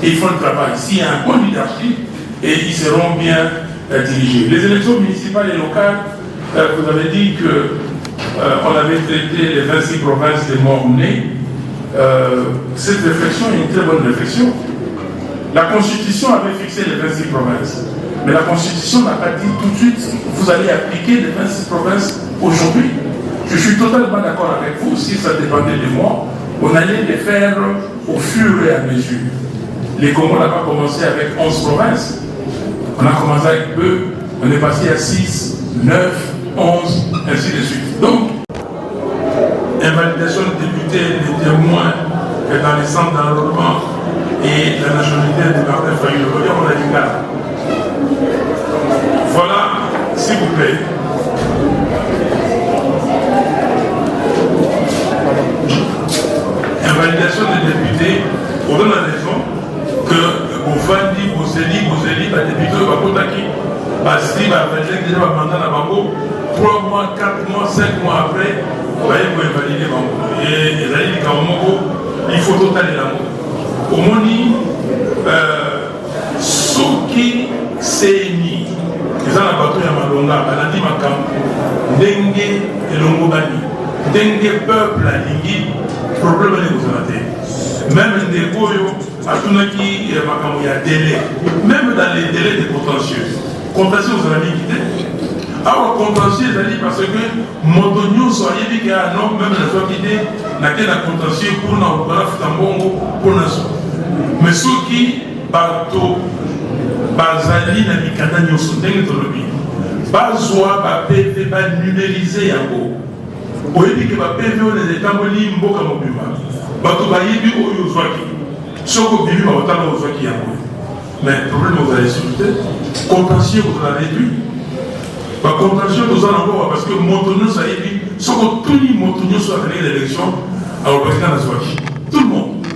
Et ils font le travail. S'il y a un bon leadership, et ils seront bien dirigés. Les élections municipales et locales, vous avez dit que on avait traité les 26 provinces des morts-nés. Cette réflexion est une très bonne réflexion. La Constitution avait fixé les 26 provinces. Mais la Constitution n'a pas dit tout de suite vous allez appliquer les 26 provinces aujourd'hui. Je suis totalement d'accord avec vous. Si ça dépendait de moi, on allait les faire au fur et à mesure. Les Congo n'ont pas commencé avec 11 provinces. On a commencé avec peu, on est passé à 6, 9, 11, ainsi de suite. Donc, invalidation de députés, des témoins dans les centres d'enrôlement et la nationalité de Martin Fayulu. On a dit là. Voilà, s'il vous plaît. Invalidation des députés, on donne la raison que Bofandi, Boseli, la députée Bakotaki, Basti, Bavalek, déjà mandat à Bango, 3 mois, 4 mois, 5 mois après, vous voyez, vous invalider Bango. Et les alliés du Kamogo, il faut totaler l'amour. Au Moni, Soki Seini, ils ont la bateau à Malonga, Baladi Makam, Dengue et Longobani, Dengue peuple à Lingui, problème est vous en même des Goyo, à Tunaki, il y a délai, même dans les délais des contentieux. Contentieux aux amis quittés. Alors, contentieux, c'est-à-dire parce que Montonio soit dit qu'il y a un homme, même la fois quitté, n'a qu'un contentieux pour nous, pour nous. Mais ceux qui, bateau, Bazali, n'a ni qu'à nous soutenir dans le pays. Bazoa, PV, numériser Yango. Vous avez dit que PV, on est des tambourins, Mboka Mobima. Bato Bayibi, Oyo Zwaki. Soko Bibi, Mabotala Zwaki Yango. Mais le problème, vous allez soulever. Contentieux, vous allez réduire. Contentieux, vous allez encore, parce que Montonio, ça y est, Soko Tuni Montonio soit venu à l'élection, alors président Zwaki. Tout le monde.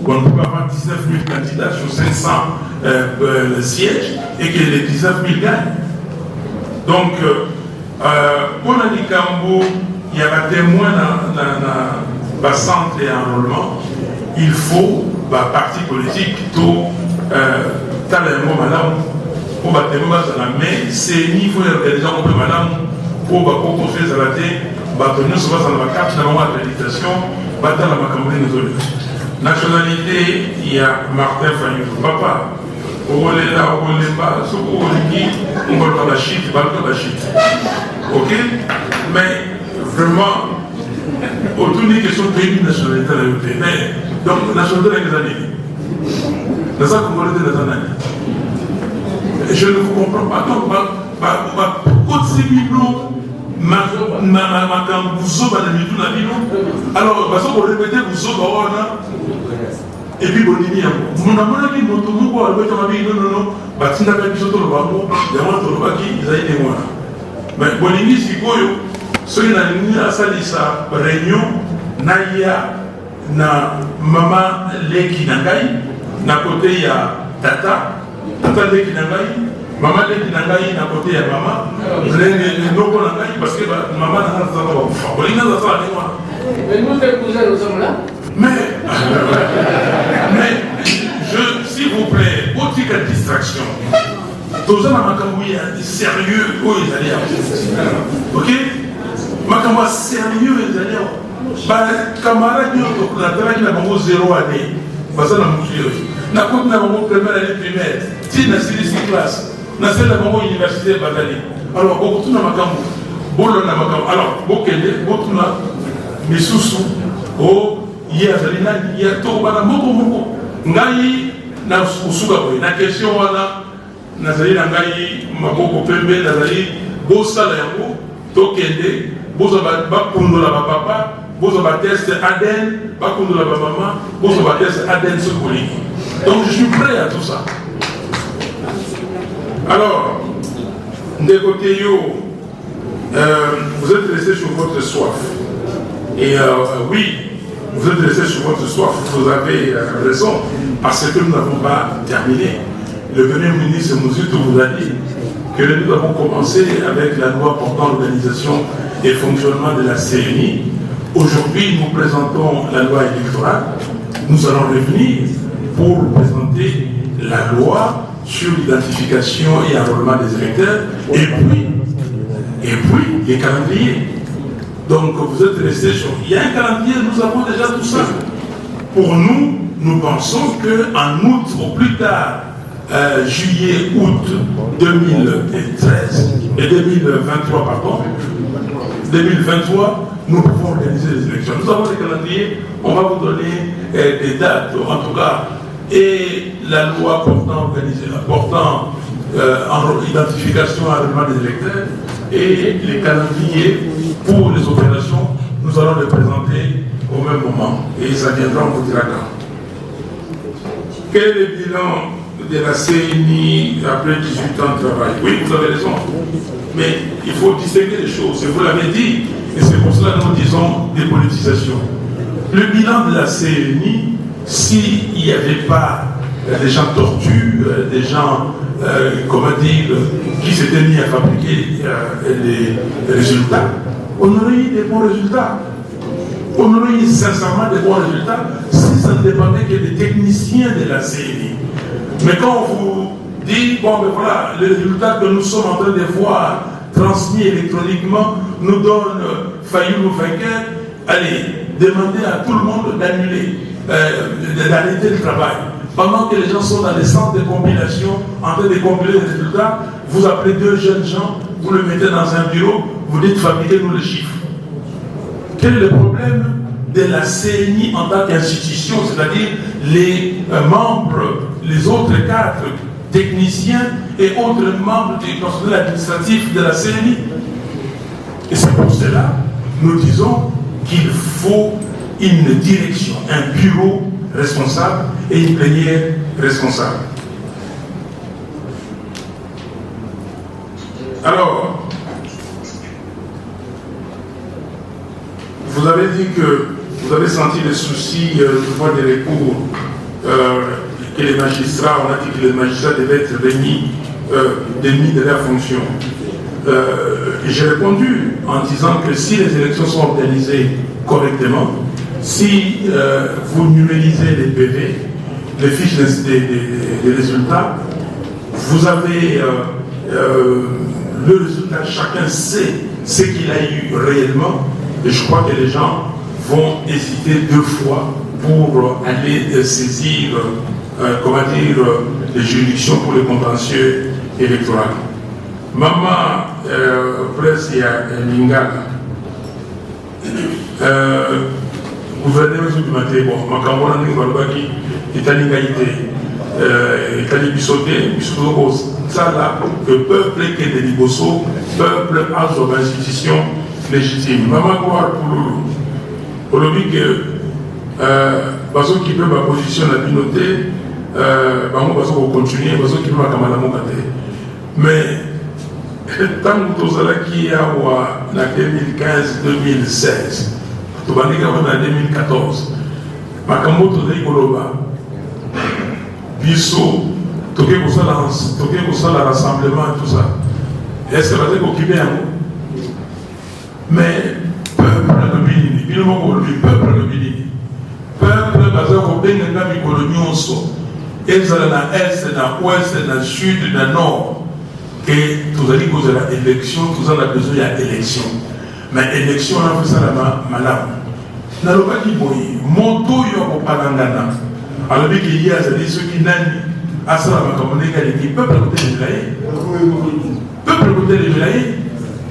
On ne peut pas avoir 19 000 candidats sur 500 sièges et que les 19 000 gagnent. Donc, pour l'Anikambo, il y a un témoin dans le centre et enrôlement. Il faut un parti politique tout talent madame pour battre mais c'est niveau des gens comme madame pour construire ça la tête battre nous souvent dans la carte dans l'accréditation battre la macamboline nous nationalité il y a Martin Fayou papa on est là on est pas ce qu'on dit on va dans la chute ok mais vraiment autour des questions de pays nationalité mais donc nationalité avec les années dans ça qu'on va dire dans un année. Je ne vous comprends pas. Donc, alors, parce qu'on répétait vous et puis on dit mon amour dit mon tour quoi le non non bah si n'avait pas besoin de le voir il y a un tour qui ils aient des mois mais Bolini si quoi ceux qui n'ont pas sali sa réunion naïa na maman leki nangai na côté il y a tata leki nangai maman leki nangai na côté il y a maman les noko nangai parce que maman n'a pas ça Bolini n'a pas ça moi mais nous les cousins nous sommes là mais s'il vous plaît, autre distraction. Tous les gens sérieux, où ils allaient. Ok? Makamwa sérieux, ils allaient. Camarade, la travail n'a pas 0 année. Parce que n'a pas première année primaire. Si n'a pas 6 classes, n'a pas université Badali. Alors, beaucoup de Makamwa. Alors, beaucoup de Misusu. Oh, il y a tout bana moko ngai na usuka ko na question wana nazali na ngai maboko pembe nazali bosala yango tokende bozo ba kundola ba papa bozo ba test ADN ba kundola ba maman bozo ba test ADN sokoli. Donc je suis prêt à tout ça. Alors de côté yo vous êtes resté sur votre soif et oui. Vous êtes resté sur votre soif, vous avez raison, parce que nous n'avons pas terminé. Le premier ministre Mouzoutou vous a dit que nous avons commencé avec la loi portant l'organisation et le fonctionnement de la CNI. Aujourd'hui, nous présentons la loi électorale. Nous allons revenir pour présenter la loi sur l'identification et enrôlement des électeurs, et puis les calendriers. Donc vous êtes restés sur... Il y a un calendrier, nous avons déjà tout ça. Pour nous, nous pensons qu'en août, au plus tard, juillet, août 2013, et 2023, pardon, 2023, nous pouvons organiser les élections. Nous avons des calendriers, on va vous donner des dates, en tout cas, et la loi portant identification et enrôlement des électeurs, et les calendriers pour les opérations, nous allons les présenter au même moment. Et ça viendra, on vous dira quand. Quel est le bilan de la CNI après 18 ans de travail? Oui, vous avez raison. Mais il faut distinguer les choses. Et vous l'avez dit, et c'est pour cela que nous disons dépolitisation. Le bilan de la CNI, s'il n'y avait pas des gens tortus, des gens, comment dire, qui s'étaient mis à fabriquer les résultats, on aurait eu des bons résultats. On aurait eu sincèrement des bons résultats si ça ne dépendait que des techniciens de la CNI. Mais quand on vous dit, bon ben voilà, les résultats que nous sommes en train de voir transmis électroniquement nous donnent Fayou vainqueur, allez, demandez à tout le monde d'annuler, d'arrêter le travail. Pendant que les gens sont dans les centres de compilation, en train de compiler les résultats, vous appelez 2 jeunes gens, vous le mettez dans un bureau, vous dites fabriquez-nous les chiffres. Quel est le problème de la CNI en tant qu'institution, c'est-à-dire les membres, les autres cadres techniciens et autres membres du personnel administratif de la CNI? Et c'est pour cela que nous disons qu'il faut une direction, un bureau responsable et une plénière responsable. Alors, vous avez dit que vous avez senti les soucis du droit des recours, que les magistrats, on a dit que les magistrats devaient être démis de leur fonction. j'ai répondu en disant que si les élections sont organisées correctement, si vous numérisez les PV, les fiches des résultats, vous avez le résultat, chacun sait ce qu'il a eu réellement, et je crois que les gens vont hésiter 2 fois pour aller saisir, les juridictions pour les contentieux électoraux. Maman, presse, il y a Lingala. Gouverneur du matin, bon, ma camarade Ningalbaki, Italie-Gaïté, Italie-Bissoté, ça là, le peuple qui est de Liboso, peuple a son institution légitime. Maman, quoi pour le dit que, parce qu'il peut ma position la communauté, parce qu'on continue, parce qu'il peut ma camarade Mokate. Mais, tant que tout ça qui a en 2015-2016, tout va dire en 2014, ma camarade Koloba, Bissot, toqué pour ça le rassemblement et tout ça. Est-ce que ça va être occupé à nous? Mais peuple le Bénin, peuple le Bénin, peuple basé au Bénin, il colonionso, et ça dans l'est, dans l'ouest, dans le sud, dans le nord. Et tout à l'heure, vous avez l'élection, tout ça, on a besoin d'élection. Mais élection, on a fait ça là-bas, madame. Dans le cas qui boit, moto, il y a un palangana. Alors, il y a ceux qui n'ont pas ça, le peuple côté de Vilaye. Peuple côté de Vilaye.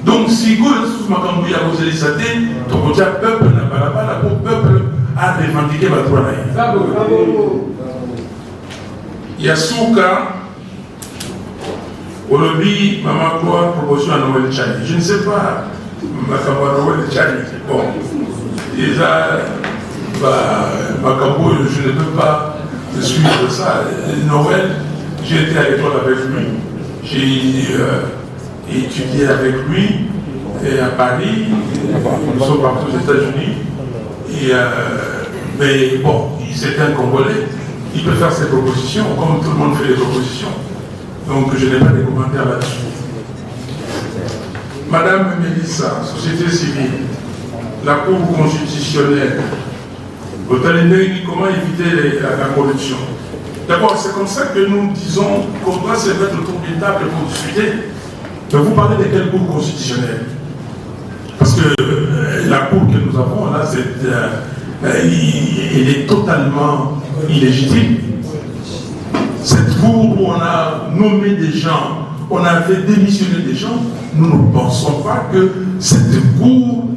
Donc, si vous avez posé les athées, le peuple n'a pas la balle, le peuple a revendiqué votre droit. Il y a Souka, aujourd'hui, maman Gloire proposition à Noël Tchani. Je ne sais pas, ma camarade Noël Tchani. Bon, déjà, Macambo, je ne peux pas suivre ça. Noël, j'ai été à l'école avec lui. J'ai étudié avec lui à Paris. Nous sommes partis aux États-Unis. Mais bon, c'était un Congolais. Il peut faire ses propositions, comme tout le monde fait des propositions. Donc je n'ai pas de commentaires là-dessus. Madame Mélissa, société civile, la Cour constitutionnelle, comment éviter la corruption? D'abord, c'est comme ça que nous disons qu'on doit se mettre autour d'une table pour discuter. Mais vous parlez de quelle Cour constitutionnelle? Parce que la Cour que nous avons là, elle est totalement illégitime. Cette Cour où on a nommé des gens, on a fait démissionner des gens, nous ne pensons pas que cette Cour,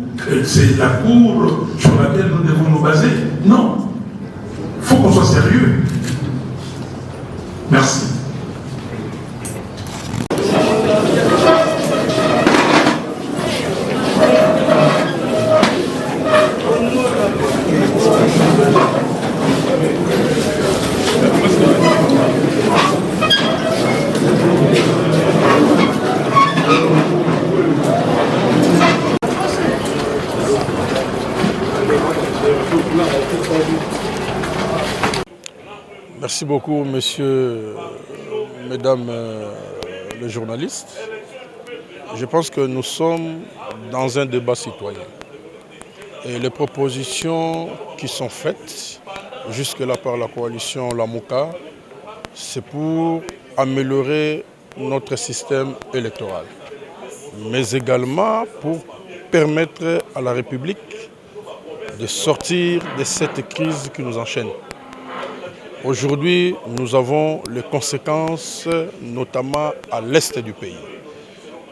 c'est la Cour sur laquelle nous devons nous baser. Non. Il faut qu'on soit sérieux. Merci. Merci beaucoup, messieurs, mesdames les journalistes. Je pense que nous sommes dans un débat citoyen. Et les propositions qui sont faites jusque-là par la coalition Lamouka, c'est pour améliorer notre système électoral, mais également pour permettre à la République de sortir de cette crise qui nous enchaîne. Aujourd'hui, nous avons les conséquences, notamment à l'est du pays.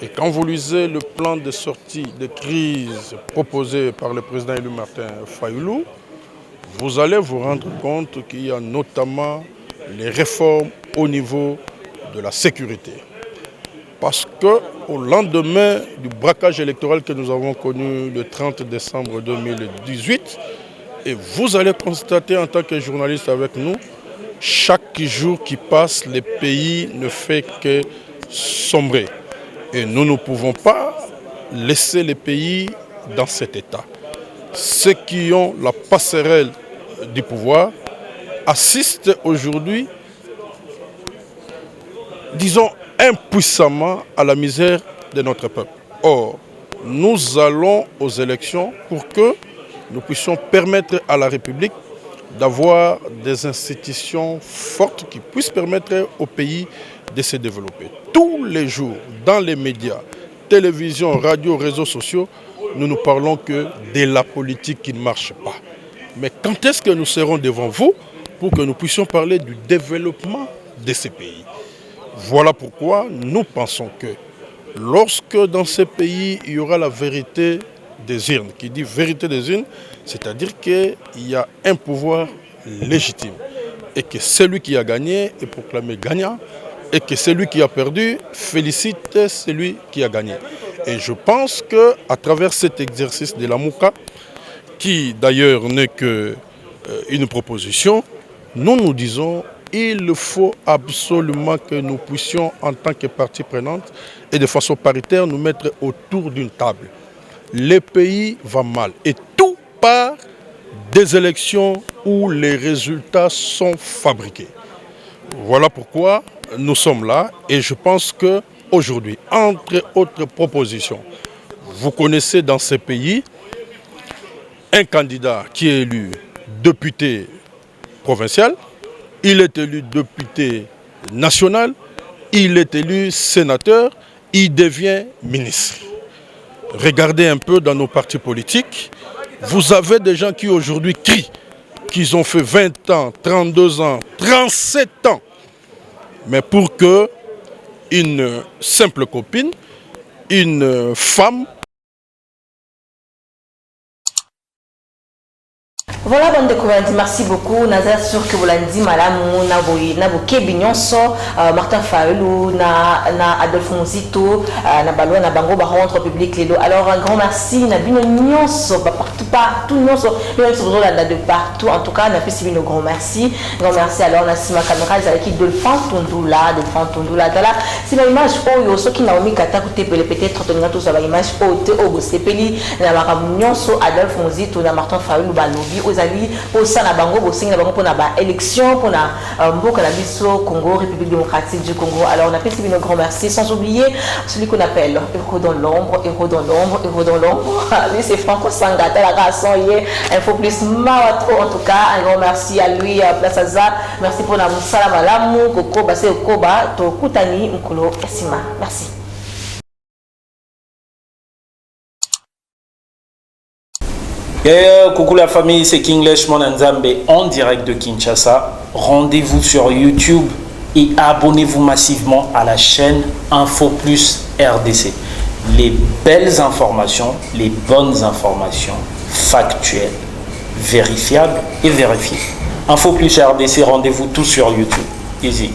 Et quand vous lisez le plan de sortie de crise proposé par le président élu Martin Fayulu, vous allez vous rendre compte qu'il y a notamment les réformes au niveau de la sécurité. Parce qu'au lendemain du braquage électoral que nous avons connu le 30 décembre 2018, et vous allez constater en tant que journaliste avec nous, chaque jour qui passe, le pays ne fait que sombrer. Et nous ne pouvons pas laisser le pays dans cet état. Ceux qui ont la passerelle du pouvoir assistent aujourd'hui, disons impuissamment, à la misère de notre peuple. Or, nous allons aux élections pour que nous puissions permettre à la République d'avoir des institutions fortes qui puissent permettre au pays de se développer. Tous les jours, dans les médias, télévision, radio, réseaux sociaux, nous ne parlons que de la politique qui ne marche pas. Mais quand est-ce que nous serons devant vous pour que nous puissions parler du développement de ces pays? Voilà pourquoi nous pensons que lorsque dans ces pays, il y aura la vérité des urnes, qui dit vérité des urnes, c'est-à-dire qu'il y a un pouvoir légitime et que celui qui a gagné est proclamé gagnant et que celui qui a perdu félicite celui qui a gagné. Et je pense qu'à travers cet exercice de la Mouka, qui d'ailleurs n'est qu'une proposition, nous disons il faut absolument que nous puissions, en tant que partie prenante et de façon paritaire, nous mettre autour d'une table. Le pays va mal et tout part des élections où les résultats sont fabriqués. Voilà pourquoi nous sommes là et je pense qu'aujourd'hui, entre autres propositions, vous connaissez dans ces pays un candidat qui est élu député provincial, il est élu député national, il est élu sénateur, il devient ministre. Regardez un peu dans nos partis politiques, vous avez des gens qui aujourd'hui crient qu'ils ont fait 20 ans, 32 ans, 37 ans. Mais pour que une simple copine, une femme, voilà, bande de Kouvanti, merci beaucoup. Naza sûr que vous l'avez dit, madame, na Bokebi Nyonso, Martin Fayoulou, na Adolphe Muzito, na Baloua, na Bango, rentre public Lélo. Alors, un grand merci, na Bino Nyonso, partout, Nyonso, de partout. En tout cas, na fait un grand merci. Grand merci alors, na Sima Kamera, les équipes de Fantondula, Dala. C'est l'image, oh, ceux qui n'ont mis qu'à t'écouter, peut-être, on a tous la image, oh, Bosepeli, na Maram Nyonso, Adolphe Muzito, na Martin Fayoulou, Balobi, Ozali pour ça na bango bossing na bango pour na ba élection pour na mboka na biso Congo République démocratique du Congo. Alors on appelle un grand merci sans oublier celui qu'on appelle héros dans l'ombre. Lui c'est Franco Sangata la race info plus Mawatro. En tout cas un grand merci à lui Place Aza. Merci pour na musala malamu koko basé koba to kutani mkolo esima. Merci. Coucou la famille, c'est King Leshman Nzambe en direct de Kinshasa. Rendez-vous sur YouTube et abonnez-vous massivement à la chaîne Info Plus RDC. Les belles informations, les bonnes informations factuelles, vérifiables et vérifiées. Info Plus RDC, rendez-vous tous sur YouTube. Easy.